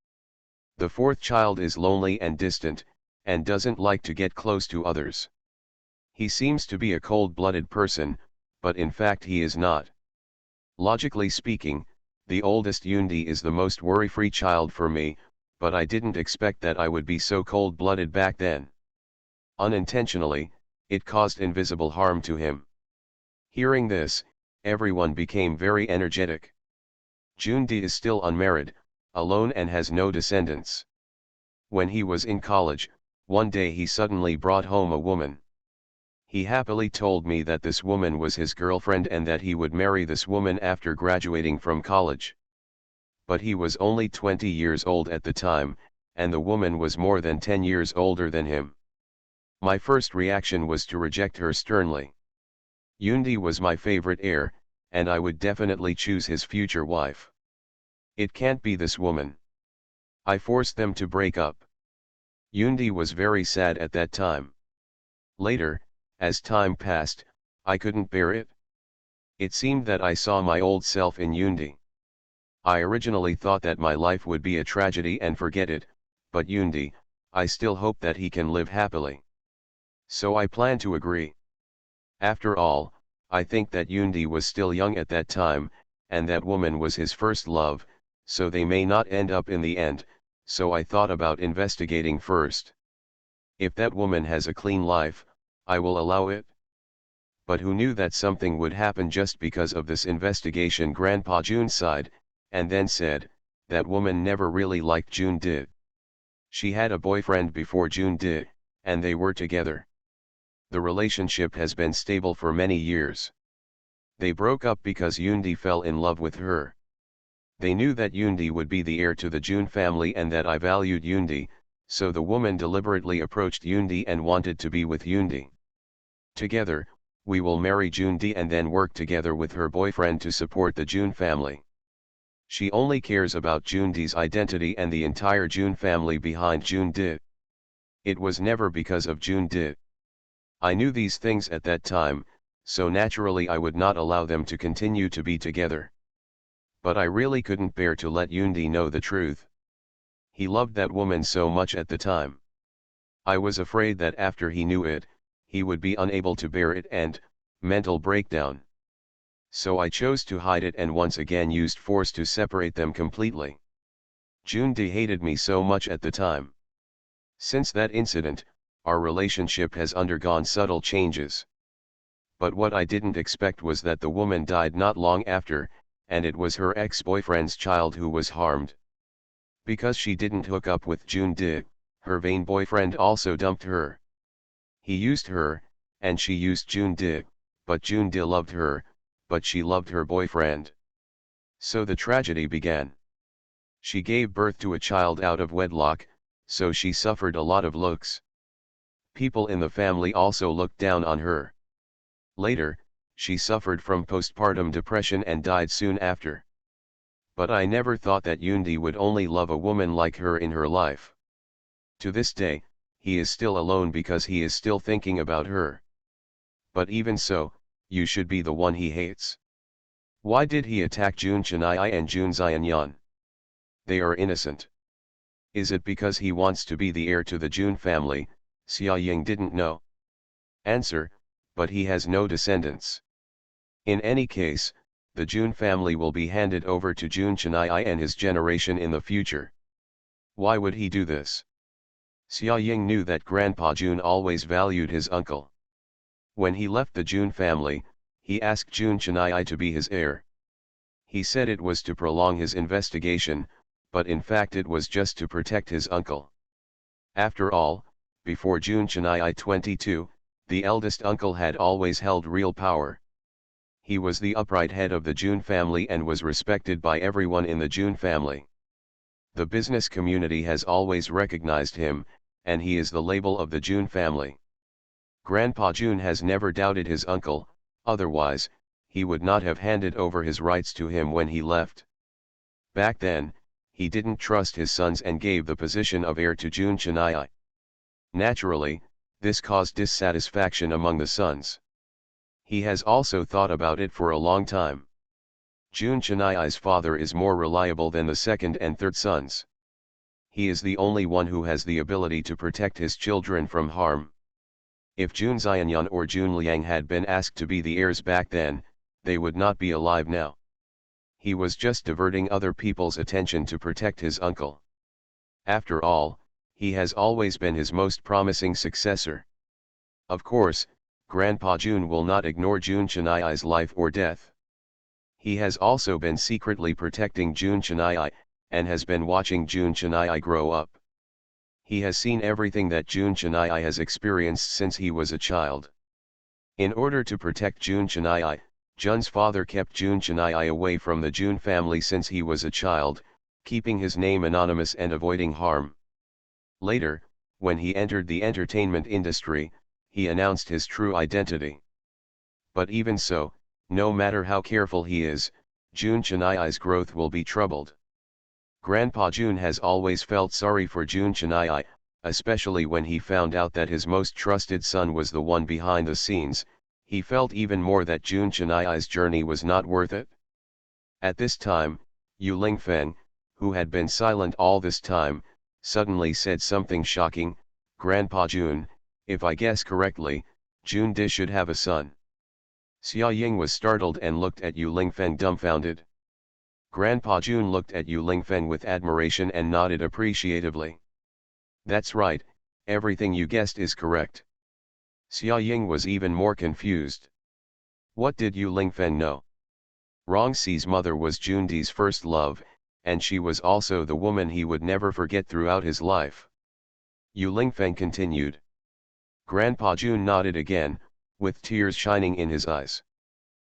The fourth child is lonely and distant, and doesn't like to get close to others. He seems to be a cold-blooded person, but in fact he is not. Logically speaking, the oldest Yundi is the most worry-free child for me, but I didn't expect that I would be so cold-blooded back then. Unintentionally, it caused invisible harm to him. Hearing this, everyone became very energetic. Jundi is still unmarried, alone and has no descendants. When he was in college, one day he suddenly brought home a woman. He happily told me that this woman was his girlfriend and that he would marry this woman after graduating from college. But he was only 20 years old at the time, and the woman was more than 10 years older than him. My first reaction was to reject her sternly. Yundi was my favorite heir, and I would definitely choose his future wife. It can't be this woman. I forced them to break up. Yundi was very sad at that time. Later, as time passed, I couldn't bear it. It seemed that I saw my old self in Yundi. I originally thought that my life would be a tragedy and forget it, but Yundi, I still hope that he can live happily. So I plan to agree. After all, I think that Yundi was still young at that time, and that woman was his first love, so they may not end up in the end, so I thought about investigating first. If that woman has a clean life, I will allow it. But who knew that something would happen just because of this investigation? Grandpa Jun sighed, and then said, that woman never really liked Jun did. She had a boyfriend before Jun did, and they were together. The relationship has been stable for many years. They broke up because Yundi fell in love with her. They knew that Yundi would be the heir to the Jun family and that I valued Yundi, so the woman deliberately approached Yundi and wanted to be with Yundi. Together, we will marry Jundi and then work together with her boyfriend to support the Jun family. She only cares about Jundi's identity and the entire Jun family behind Jundi. It was never because of Jundi. I knew these things at that time, so naturally I would not allow them to continue to be together. But I really couldn't bear to let Yundi know the truth. He loved that woman so much at the time. I was afraid that after he knew it, he would be unable to bear it and, mental breakdown. So I chose to hide it and once again used force to separate them completely. Jundi hated me so much at the time. Since that incident, our relationship has undergone subtle changes. But what I didn't expect was that the woman died not long after, and it was her ex-boyfriend's child who was harmed. Because she didn't hook up with Jundi, her vain boyfriend also dumped her. He used her, and she used Jundi, but Jundi loved her, but she loved her boyfriend. So the tragedy began. She gave birth to a child out of wedlock, so she suffered a lot of looks. People in the family also looked down on her. Later, she suffered from postpartum depression and died soon after. But I never thought that Yundi would only love a woman like her in her life. To this day, he is still alone because he is still thinking about her. But even so, you should be the one he hates. Why did he attack Jun Chennai and Jun Xianyan? They are innocent. Is it because he wants to be the heir to the Jun family? Xia Ying didn't know. Answer, but he has no descendants. In any case, the Jun family will be handed over to Jun Chennai and his generation in the future. Why would he do this? Xia Ying knew that Grandpa Jun always valued his uncle. When he left the Jun family, he asked Jun Chennai to be his heir. He said it was to prolong his investigation, but in fact it was just to protect his uncle. After all, before Jun Chennai 22, the eldest uncle had always held real power. He was the upright head of the Jun family and was respected by everyone in the Jun family. The business community has always recognized him, and he is the label of the Jun family. Grandpa Jun has never doubted his uncle, otherwise, he would not have handed over his rights to him when he left. Back then, he didn't trust his sons and gave the position of heir to Jun Chennai. Naturally, this caused dissatisfaction among the sons. He has also thought about it for a long time. Jun Chennai's father is more reliable than the second and third sons. He is the only one who has the ability to protect his children from harm. If Jun Xianyan or Jun Liang had been asked to be the heirs back then, they would not be alive now. He was just diverting other people's attention to protect his uncle. After all, he has always been his most promising successor. Of course, Grandpa Jun will not ignore Jun Chennai's life or death. He has also been secretly protecting Jun Chennai, and has been watching Jun Chennai grow up. He has seen everything that Jun Chennai has experienced since he was a child. In order to protect Jun Chennai, Jun's father kept Jun Chennai away from the Jun family since he was a child, keeping his name anonymous and avoiding harm. Later, when he entered the entertainment industry, he announced his true identity. But even so, no matter how careful he is, Jun Chennai's growth will be troubled. Grandpa Jun has always felt sorry for Jun Chennai, especially when he found out that his most trusted son was the one behind the scenes. He felt even more that Jun Chennai's journey was not worth it. At this time, Yu Lingfeng, who had been silent all this time, suddenly said something shocking. Grandpa Jun, if I guess correctly, Jun Di should have a son. Xia Ying was startled and looked at Yu Lingfeng dumbfounded. Grandpa Jun looked at Yu Lingfeng with admiration and nodded appreciatively. That's right, everything you guessed is correct. Xia Ying was even more confused. What did Yu Lingfeng know? Rongxi's mother was Jun Di's first love, and she was also the woman he would never forget throughout his life. Yu Lingfeng continued. Grandpa Jun nodded again, with tears shining in his eyes.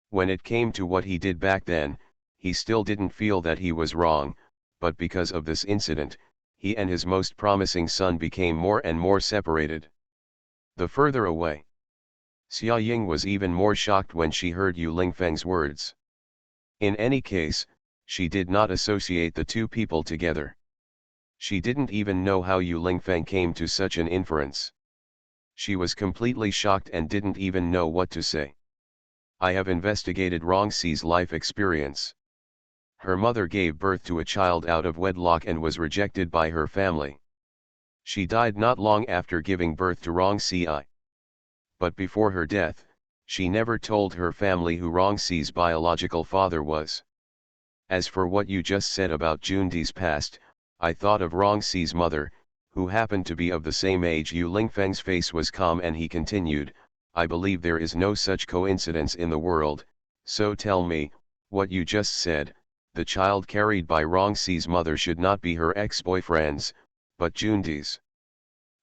When it came to what he did back then, he still didn't feel that he was wrong, but because of this incident, he and his most promising son became more and more separated. The further away. Xia Ying was even more shocked when she heard Yu Lingfeng's words. In any case, she did not associate the two people together. She didn't even know how Yu Lingfeng came to such an inference. She was completely shocked and didn't even know what to say. I have investigated Rongxi's life experience. Her mother gave birth to a child out of wedlock and was rejected by her family. She died not long after giving birth to Rongxi. But before her death, she never told her family who Rongxi's biological father was. As for what you just said about Jun Di's past, I thought of Rongxi's mother, who happened to be of the same age. Yu Lingfeng's face was calm and he continued, I believe there is no such coincidence in the world, so tell me, what you just said, the child carried by Rongxi's mother should not be her ex-boyfriend's, but Jun Di's.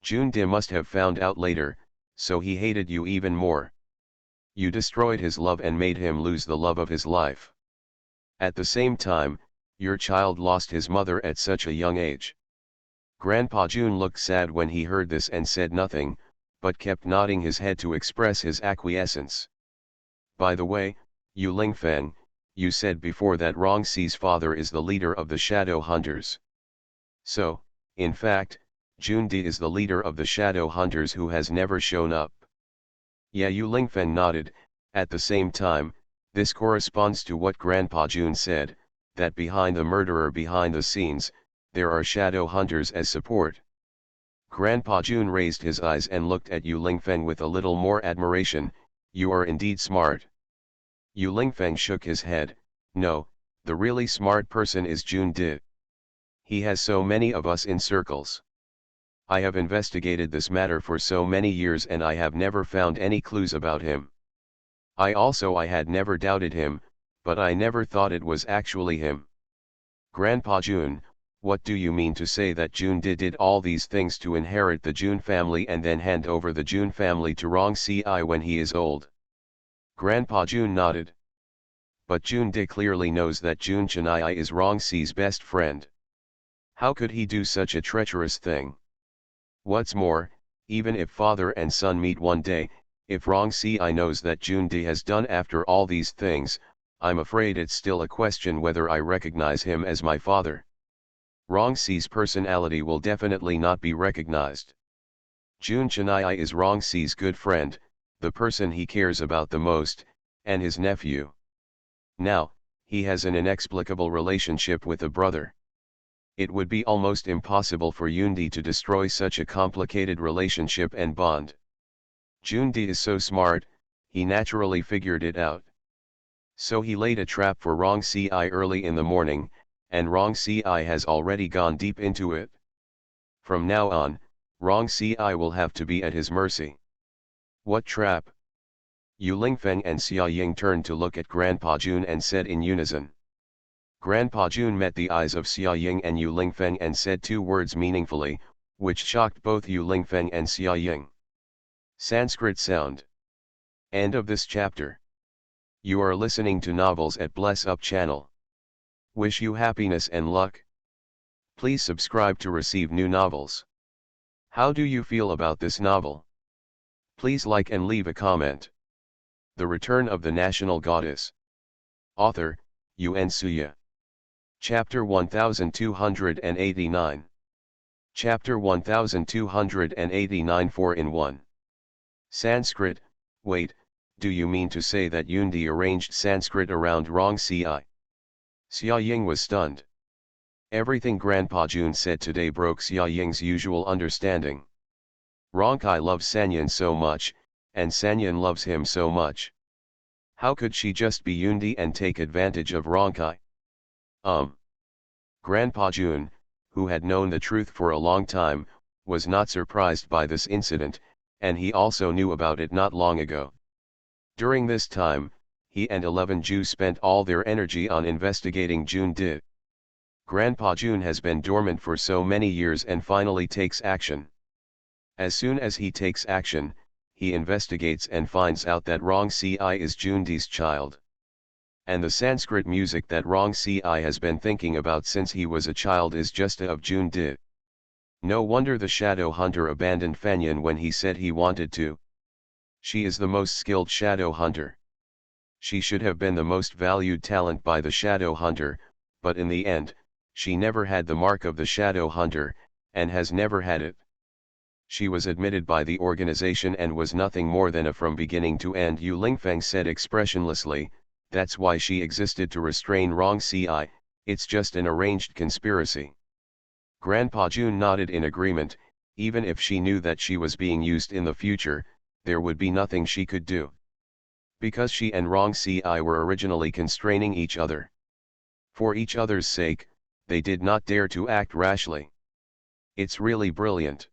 Jun Di must have found out later, so he hated you even more. You destroyed his love and made him lose the love of his life. At the same time, your child lost his mother at such a young age. Grandpa Jun looked sad when he heard this and said nothing, but kept nodding his head to express his acquiescence. By the way, Yu Lingfeng, you said before that Rongxi's father is the leader of the Shadow Hunters. So, in fact, Jun Di is the leader of the Shadow Hunters who has never shown up. Yeah, Yu Lingfeng nodded. At the same time, this corresponds to what Grandpa Jun said, that behind the murderer behind the scenes, there are Shadow Hunters as support. Grandpa Jun raised his eyes and looked at Yu Lingfeng with a little more admiration. You are indeed smart. Yu Lingfeng shook his head. No, the really smart person is Jun Di. He has so many of us in circles. I have investigated this matter for so many years and I have never found any clues about him. I had never doubted him, but I never thought it was actually him. Grandpa Jun, what do you mean to say that Jun did all these things to inherit the Jun family and then hand over the Jun family to Rong Si when he is old? Grandpa Jun nodded. But Jun clearly knows that Jun Chennai is Rong Si's best friend. How could he do such a treacherous thing? What's more, even if father and son meet one day, if Rong Si knows that Jun has done after all these things, I'm afraid it's still a question whether I recognize him as my father. Rong Si's personality will definitely not be recognized. Jun Chennai is Rong Si's good friend, the person he cares about the most, and his nephew. Now, he has an inexplicable relationship with a brother. It would be almost impossible for Yundi to destroy such a complicated relationship and bond. Yundi is so smart, he naturally figured it out. So he laid a trap for Rong Si early in the morning, and Rong Si has already gone deep into it. From now on, Rong Si will have to be at his mercy. What trap? Yu Lingfeng and Xia Ying turned to look at Grandpa Jun and said in unison. Grandpa Jun met the eyes of Xia Ying and Yu Lingfeng and said two words meaningfully, which shocked both Yu Lingfeng and Xia Ying. Sanskrit sound. End of this chapter. You are listening to Novels at Bless Up channel. Wish you happiness and luck. Please subscribe to receive new novels. How do you feel about this novel? Please like and leave a comment. The Return of the National Goddess. Author, Yuen Suya. Chapter 1289. Chapter 1289 4 in 1. Sanskrit. Wait, do you mean to say that Yundi arranged Sanskrit around Rong Si? Xia Ying was stunned. Everything Grandpa Jun said today broke Xia Ying's usual understanding. Rongkai loves Sanyan so much, and Sanyan loves him so much. How could she just be Yundi and take advantage of Rongkai? Grandpa Jun, who had known the truth for a long time, was not surprised by this incident, and he also knew about it not long ago. During this time, he and 11 Jews spent all their energy on investigating Jun did. Grandpa Jun has been dormant for so many years and finally takes action. As soon as he takes action, he investigates and finds out that Rong Si is Jundi's child. And the Sanskrit music that Rong Si has been thinking about since he was a child is just of Jun Di. No wonder the shadow hunter abandoned Fanyan when he said he wanted to. She is the most skilled shadow hunter. She should have been the most valued talent by the shadow hunter, but in the end, she never had the mark of the shadow hunter, and has never had it. She was admitted by the organization and was nothing more than a from beginning to end. Yu Lingfeng said expressionlessly, that's why she existed to restrain Rong Si, it's just an arranged conspiracy. Grandpa Jun nodded in agreement. Even if she knew that she was being used in the future, there would be nothing she could do. Because she and Rong Si were originally constraining each other. For each other's sake, they did not dare to act rashly. It's really brilliant.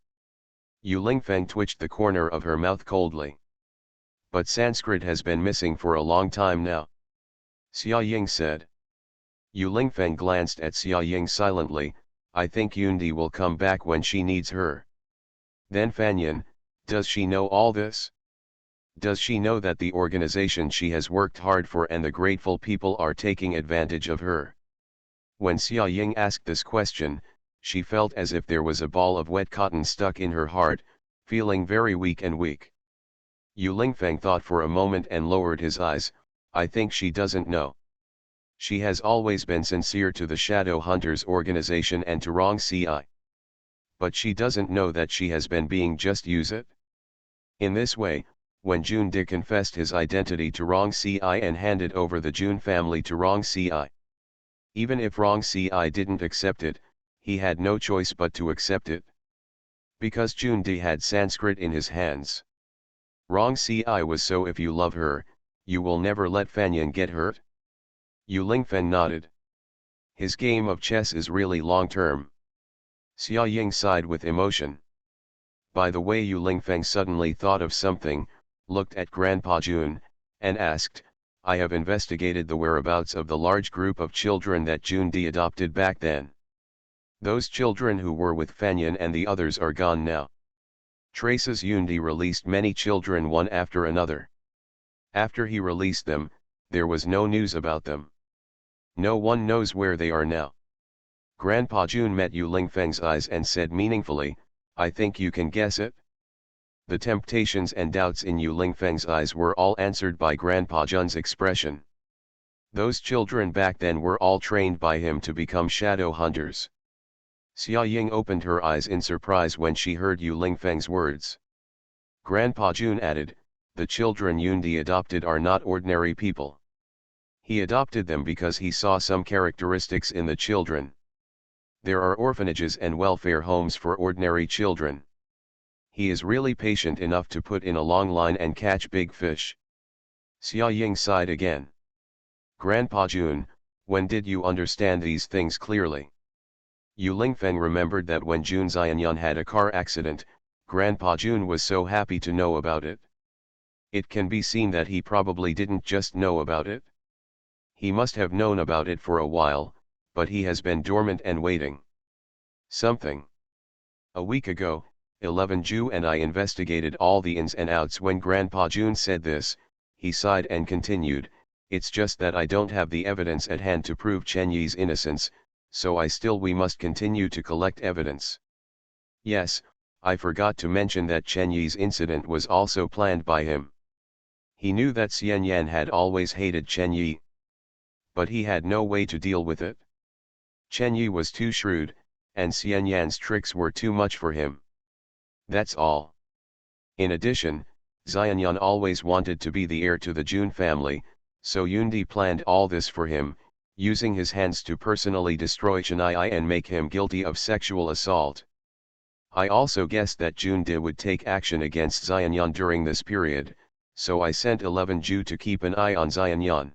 Yu Lingfeng twitched the corner of her mouth coldly. But Sanskrit has been missing for a long time now. Xia Ying said. Yu Lingfeng glanced at Xia Ying silently. I think Yundi will come back when she needs her. Then Fanyan, does she know all this? Does she know that the organization she has worked hard for and the grateful people are taking advantage of her? When Xia Ying asked this question, she felt as if there was a ball of wet cotton stuck in her heart, feeling very weak and weak. Yu Lingfeng thought for a moment and lowered his eyes. I think she doesn't know. She has always been sincere to the Shadow Hunters organization and to Rong Si. But she doesn't know that she has been being just used. In this way, when Jun Di confessed his identity to Rong Si and handed over the Jun family to Rong Si, even if Rong Si didn't accept it, he had no choice but to accept it. Because Jun Di had Sanskrit in his hands. Rong Si was so if you love her, you will never let Fanyan get hurt? Yu Lingfeng nodded. His game of chess is really long-term. Xia Ying sighed with emotion. By the way, Yu Lingfeng suddenly thought of something, looked at Grandpa Jun, and asked, I have investigated the whereabouts of the large group of children that Jundi adopted back then. Those children who were with Fanyan and the others are gone now. Traces Yundi released many children one after another. After he released them, there was no news about them. No one knows where they are now. Grandpa Jun met Yu Lingfeng's eyes and said meaningfully, I think you can guess it. The temptations and doubts in Yu Lingfeng's eyes were all answered by Grandpa Jun's expression. Those children back then were all trained by him to become shadow hunters. Xia Ying opened her eyes in surprise when she heard Yu Lingfeng's words. Grandpa Jun added, the children Yundi adopted are not ordinary people. He adopted them because he saw some characteristics in the children. There are orphanages and welfare homes for ordinary children. He is really patient enough to put in a long line and catch big fish. Xia Ying sighed again. Grandpa Jun, when did you understand these things clearly? Yu Lingfeng remembered that when Jun Xianyan had a car accident, Grandpa Jun was so happy to know about it. It can be seen that he probably didn't just know about it. He must have known about it for a while, but he has been dormant and waiting. Something. A week ago, 11 Ju and I investigated all the ins and outs. When Grandpa Jun said this, he sighed and continued, it's just that I don't have the evidence at hand to prove Chen Yi's innocence, so we must continue to collect evidence. Yes, I forgot to mention that Chen Yi's incident was also planned by him. He knew that Xian Yan had always hated Chen Yi. But he had no way to deal with it. Chen Yi was too shrewd, and Xian Yan's tricks were too much for him. That's all. In addition, Xianyan always wanted to be the heir to the Jun family, so Yundi planned all this for him, using his hands to personally destroy Chenai and make him guilty of sexual assault. I also guessed that Jundi would take action against Xianyan during this period, so I sent 11 Ju to keep an eye on Xianyan.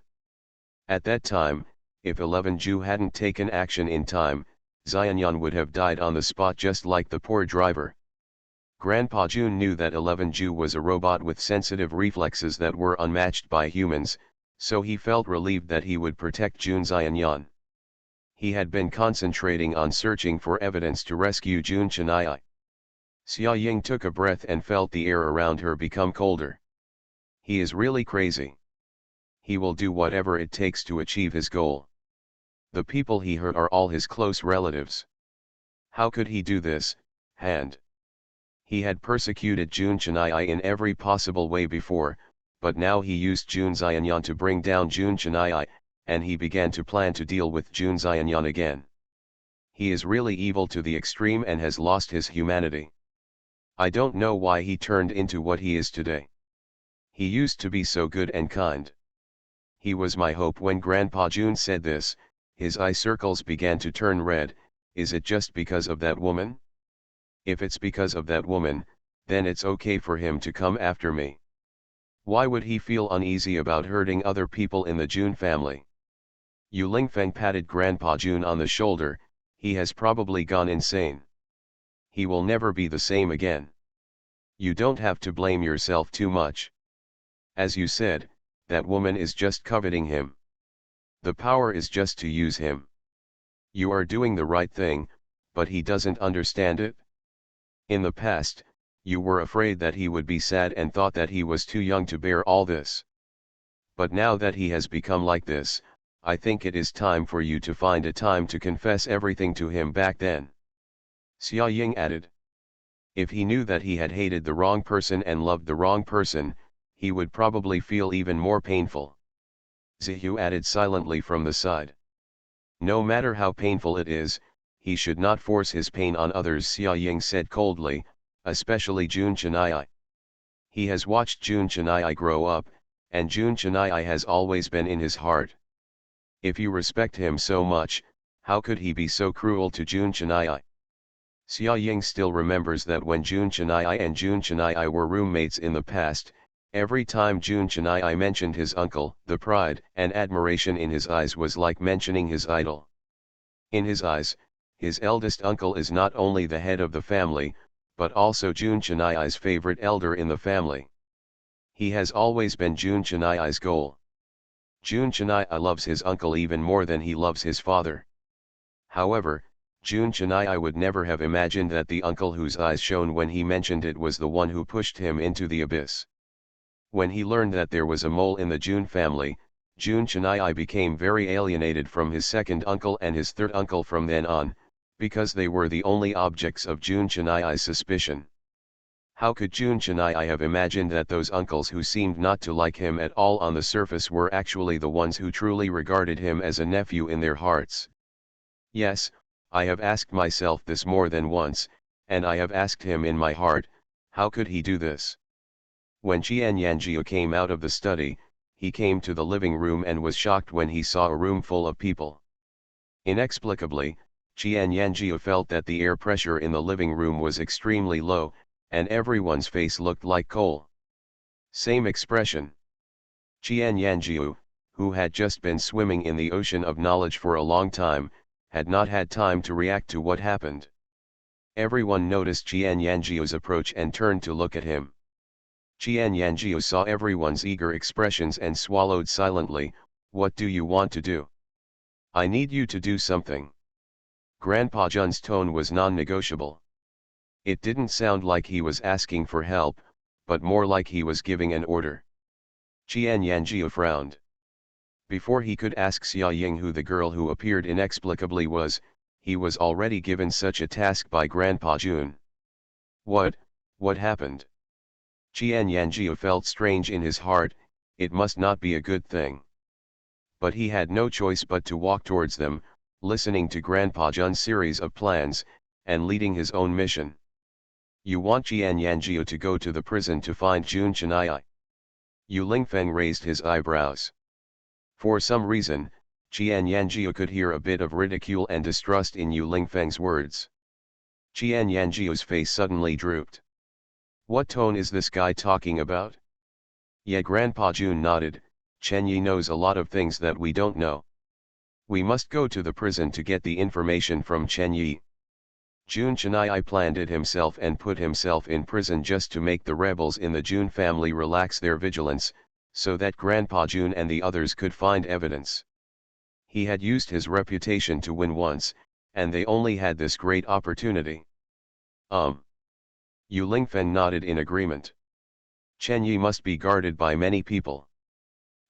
At that time, if 11 Ju hadn't taken action in time, Xianyan would have died on the spot just like the poor driver. Grandpa Jun knew that 11 Ju was a robot with sensitive reflexes that were unmatched by humans, so he felt relieved that he would protect Jun Xianyan. He had been concentrating on searching for evidence to rescue Jun Chenai. Xia Ying took a breath and felt the air around her become colder. He is really crazy. He will do whatever it takes to achieve his goal. The people he hurt are all his close relatives. How could he do this, Hand? He had persecuted Jun Chenai in every possible way before, but now he used Jun Xianyan to bring down Jun Chenai, and he began to plan to deal with Jun Xianyan again. He is really evil to the extreme and has lost his humanity. I don't know why he turned into what he is today. He used to be so good and kind. He was my hope. When Grandpa Jun said this, his eye circles began to turn red. Is it just because of that woman? If it's because of that woman, then it's okay for him to come after me. Why would he feel uneasy about hurting other people in the Jun family? Yu Lingfeng patted Grandpa Jun on the shoulder. He has probably gone insane. He will never be the same again. You don't have to blame yourself too much. As you said, that woman is just coveting him. The power is just to use him. You are doing the right thing, but he doesn't understand it. In the past, you were afraid that he would be sad and thought that he was too young to bear all this. But now that he has become like this, I think it is time for you to find a time to confess everything to him back then. Xia Ying added. If he knew that he had hated the wrong person and loved the wrong person, he would probably feel even more painful. Zihu added silently from the side. No matter how painful it is, he should not force his pain on others. Xia Ying said coldly, especially Jun Chenai. He has watched Jun Chenai grow up, and Jun Chenai has always been in his heart. If you respect him so much, how could he be so cruel to Jun Chenai? Xia Ying still remembers that when Jun Chenai and Jun Chenai were roommates in the past, every time Jun Chenai mentioned his uncle, the pride and admiration in his eyes was like mentioning his idol. In his eyes, his eldest uncle is not only the head of the family, but also Jun Chaniai's favorite elder in the family. He has always been Jun Chaniai's goal. Jun Chaniai loves his uncle even more than he loves his father. However, Jun Chaniai would never have imagined that the uncle whose eyes shone when he mentioned it was the one who pushed him into the abyss. When he learned that there was a mole in the Jun family, Jun Chaniai became very alienated from his second uncle and his third uncle from then on, because they were the only objects of Jun Chaniai's suspicion. How could Jun Chaniai have imagined that those uncles who seemed not to like him at all on the surface were actually the ones who truly regarded him as a nephew in their hearts? Yes, I have asked myself this more than once, and I have asked him in my heart, how could he do this? When Qian Yanjiu came out of the study, he came to the living room and was shocked when he saw a room full of people. Inexplicably, Qian Yanjiu felt that the air pressure in the living room was extremely low, and everyone's face looked like coal. Same expression. Qian Yanjiu, who had just been swimming in the ocean of knowledge for a long time, had not had time to react to what happened. Everyone noticed Qian Yanjiu's approach and turned to look at him. Qian Yanjiu saw everyone's eager expressions and swallowed silently. What do you want to do? I need you to do something. Grandpa Jun's tone was non-negotiable. It didn't sound like he was asking for help, but more like he was giving an order. Qian Yanjiu frowned. Before he could ask Xia Ying who the girl who appeared inexplicably was, he was already given such a task by Grandpa Jun. What happened? Qian Yanjiu felt strange in his heart. It must not be a good thing. But he had no choice but to walk towards them, listening to Grandpa Jun's series of plans, and leading his own mission. You want Qian Yanjiu to go to the prison to find Jun Chaniai? Yu Lingfeng raised his eyebrows. For some reason, Qian Yanjiu could hear a bit of ridicule and distrust in Yu Lingfeng's words. Qian Yanjiu's face suddenly drooped. What tone is this guy talking about? Yeah, Grandpa Jun nodded. Chen Yi knows a lot of things that we don't know. We must go to the prison to get the information from Chen Yi. Jun Chaniai planned it himself and put himself in prison just to make the rebels in the Jun family relax their vigilance, so that Grandpa Jun and the others could find evidence. He had used his reputation to win once, and they only had this great opportunity. Yu Lingfeng nodded in agreement. Chen Yi must be guarded by many people.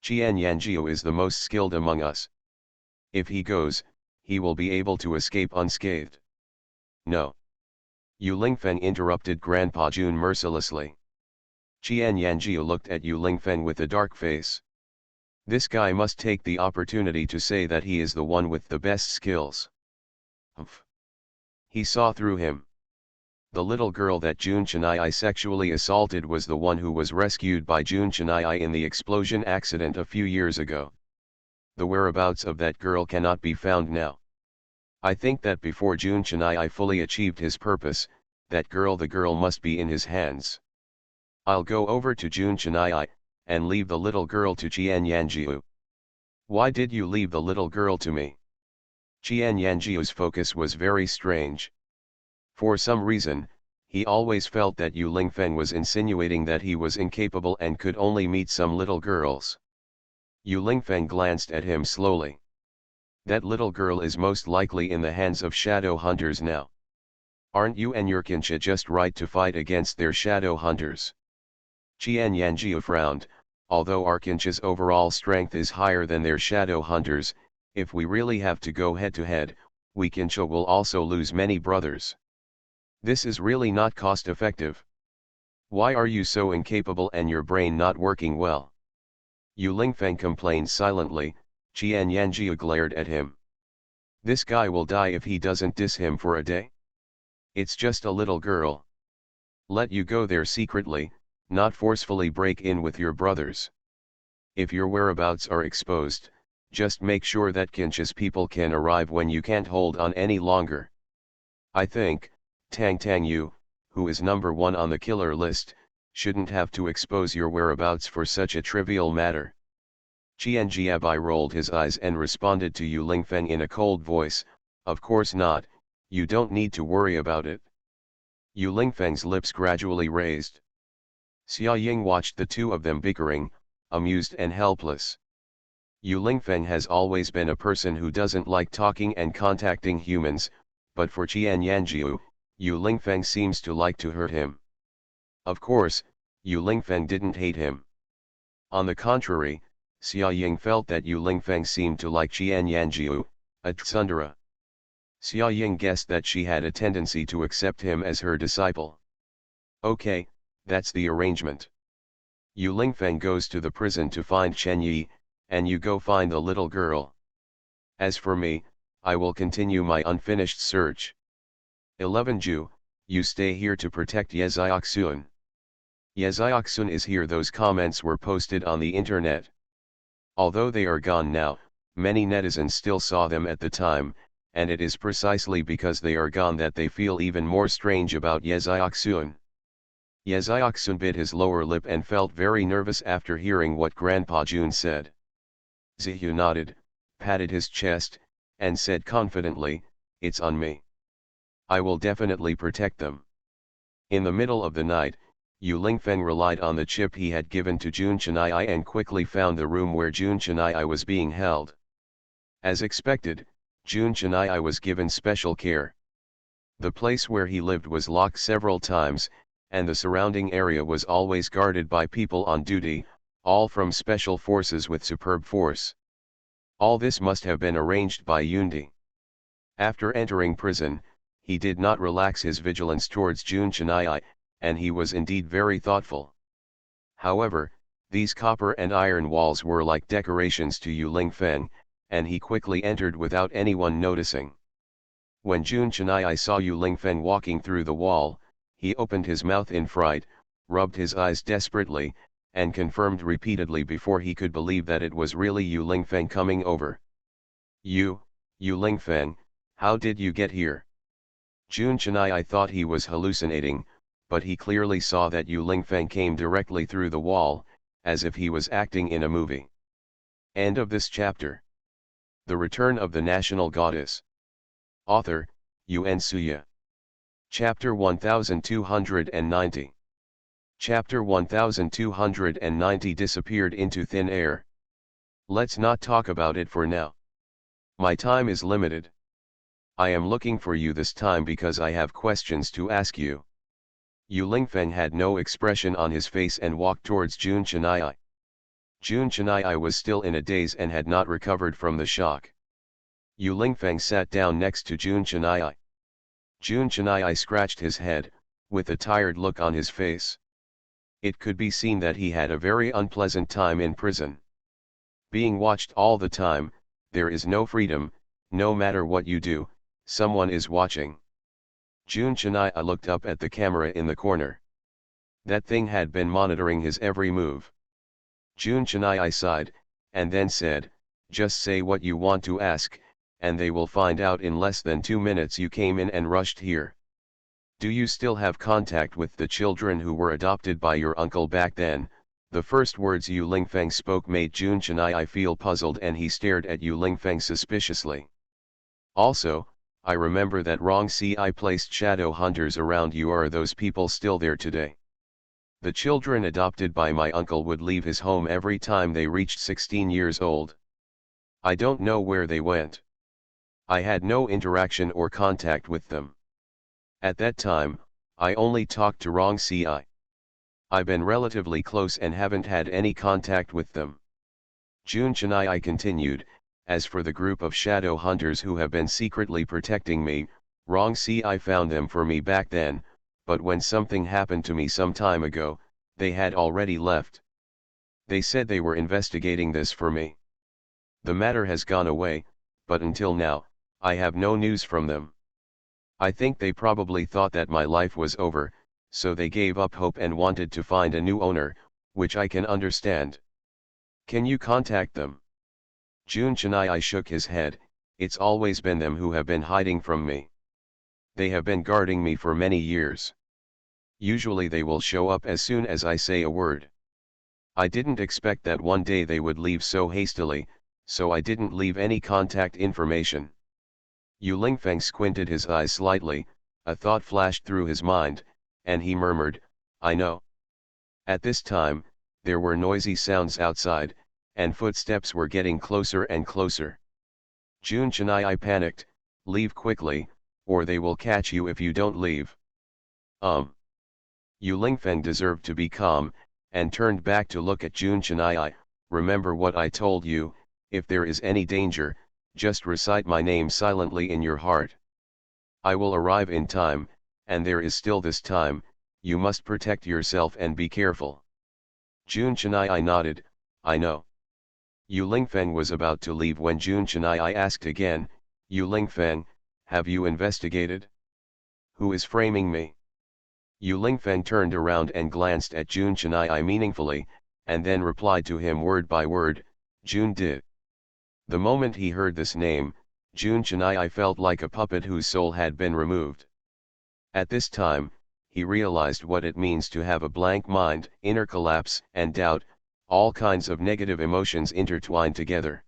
Qian Yanjiu is the most skilled among us. If he goes, he will be able to escape unscathed. No. Yu Lingfeng interrupted Grandpa Jun mercilessly. Qian Yanjiu looked at Yu Lingfeng with a dark face. This guy must take the opportunity to say that he is the one with the best skills. Humph. He saw through him. The little girl that Jun Chaniai sexually assaulted was the one who was rescued by Jun Chaniai in the explosion accident a few years ago. The whereabouts of that girl cannot be found now. I think that before Jun Chaniai fully achieved his purpose, the girl must be in his hands. I'll go over to Jun Chaniai, and leave the little girl to Qian Yanjiu. Why did you leave the little girl to me? Qian Yanjiu's focus was very strange. For some reason, he always felt that Yu Lingfeng was insinuating that he was incapable and could only meet some little girls. Yu Lingfeng glanced at him slowly. That little girl is most likely in the hands of shadow hunters now. Aren't you and your Kincha just right to fight against their shadow hunters? Qian Yanjiu frowned. Although our Kincha's overall strength is higher than their shadow hunters, if we really have to go head to head, we Kincha will also lose many brothers. This is really not cost effective. Why are you so incapable and your brain not working well? Yu Lingfeng complained silently. Qian Yanjiu glared at him. This guy will die if he doesn't diss him for a day. It's just a little girl. Let you go there secretly, not forcefully break in with your brothers. If your whereabouts are exposed, just make sure that Kincha's people can arrive when you can't hold on any longer. I think, Tang Tang Yu, who is number 1 on the killer list, shouldn't have to expose your whereabouts for such a trivial matter. Qian Jiabai rolled his eyes and responded to Yu Lingfeng in a cold voice, of course not, you don't need to worry about it. Yu Lingfeng's lips gradually raised. Xia Ying watched the two of them bickering, amused and helpless. Yu Lingfeng has always been a person who doesn't like talking and contacting humans, but for Qian Yanjiu, Yu Lingfeng seems to like to hurt him. Of course, Yu Lingfeng didn't hate him. On the contrary, Xia Ying felt that Yu Lingfeng seemed to like Qian Yanjiu, a tsundere. Xia Ying guessed that she had a tendency to accept him as her disciple. Okay, that's the arrangement. Yu Lingfeng goes to the prison to find Chen Yi, and you go find the little girl. As for me, I will continue my unfinished search. 11 Ju, you stay here to protect Yeziaksun. Yeziaksun is here. Those comments were posted on the internet. Although they are gone now, many netizens still saw them at the time, and it is precisely because they are gone that they feel even more strange about Yeziaksun. Yeziaksun bit his lower lip and felt very nervous after hearing what Grandpa Jun said. Zihu nodded, patted his chest, and said confidently, "It's on me. I will definitely protect them." In the middle of the night, Yu Lingfeng relied on the chip he had given to Jun Chenai and quickly found the room where Jun Chenai was being held. As expected, Jun Chenai was given special care. The place where he lived was locked several times, and the surrounding area was always guarded by people on duty, all from special forces with superb force. All this must have been arranged by Yundi. After entering prison, he did not relax his vigilance towards Jun Chenai, and he was indeed very thoughtful. However, these copper and iron walls were like decorations to Yu Lingfeng, and he quickly entered without anyone noticing. When Jun Chenai saw Yu Lingfeng walking through the wall, he opened his mouth in fright, rubbed his eyes desperately, and confirmed repeatedly before he could believe that it was really Yu Lingfeng coming over. Yu Lingfeng, how did you get here?" Jun Chenai thought he was hallucinating, but he clearly saw that Yu Lingfeng came directly through the wall, as if he was acting in a movie. End of this chapter. The Return of the National Goddess. Author, Yuen Suya. Chapter 1290. Chapter 1290 disappeared into thin air. Let's not talk about it for now. My time is limited. I am looking for you this time because I have questions to ask you. Yu Lingfeng had no expression on his face and walked towards Jun Chenai. Jun Chenai was still in a daze and had not recovered from the shock. Yu Lingfeng sat down next to Jun Chenai. Jun Chenai scratched his head, with a tired look on his face. It could be seen that he had a very unpleasant time in prison. Being watched all the time, there is no freedom. No matter what you do, someone is watching. Jun Chenai looked up at the camera in the corner. That thing had been monitoring his every move. Jun Chenai sighed, and then said, "Just say what you want to ask, and they will find out in less than 2 minutes you came in and rushed here. Do you still have contact with the children who were adopted by your uncle back then?" The first words Yu Lingfeng spoke made Jun Chenai feel puzzled, and he stared at Yu Lingfeng suspiciously. "Also, I remember that Rong Si placed shadow hunters around you. Are those people still there today?" "The children adopted by my uncle would leave his home every time they reached 16 years old. I don't know where they went. I had no interaction or contact with them. At that time, I only talked to Rong Si. I've been relatively close and haven't had any contact with them." Jun Chenai continued, "As for the group of shadow hunters who have been secretly protecting me, Rong Si found them for me back then, but when something happened to me some time ago, they had already left. They said they were investigating this for me. The matter has gone away, but until now, I have no news from them. I think they probably thought that my life was over, so they gave up hope and wanted to find a new owner, which I can understand. Can you contact them?" Jun Chenai shook his head. "It's always been them who have been hiding from me. They have been guarding me for many years. Usually they will show up as soon as I say a word. I didn't expect that one day they would leave so hastily, so I didn't leave any contact information." Yu Lingfeng squinted his eyes slightly, A thought flashed through his mind, and he murmured, "I know." At this time, there were noisy sounds outside, and footsteps were getting closer and closer. Jun Chennai panicked, "Leave quickly, or they will catch you if you don't leave." Yu Lingfeng deserved to be calm, and turned back to look at Jun Chennai. "Remember what I told you, if there is any danger, just recite my name silently in your heart. I will arrive in time, and there is still this time, you must protect yourself and be careful." Jun Chennai nodded, "I know." Yu Lingfeng was about to leave when Jun Chennai asked again, "Yu Lingfeng, have you investigated? Who is framing me?" Yu Lingfeng turned around and glanced at Jun Chennai meaningfully, and then replied to him word by word, "Jun did." The moment he heard this name, Jun Chennai felt like a puppet whose soul had been removed. At this time, he realized what it means to have a blank mind, inner collapse and doubt, all kinds of negative emotions intertwined together.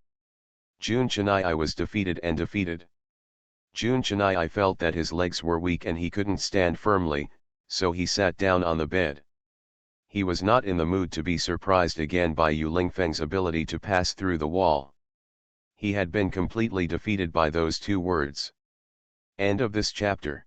Jun Chennai was defeated and defeated. Jun Chennai felt that his legs were weak and he couldn't stand firmly, so he sat down on the bed. He was not in the mood to be surprised again by Yu Lingfeng's ability to pass through the wall. He had been completely defeated by those two words. End of this chapter.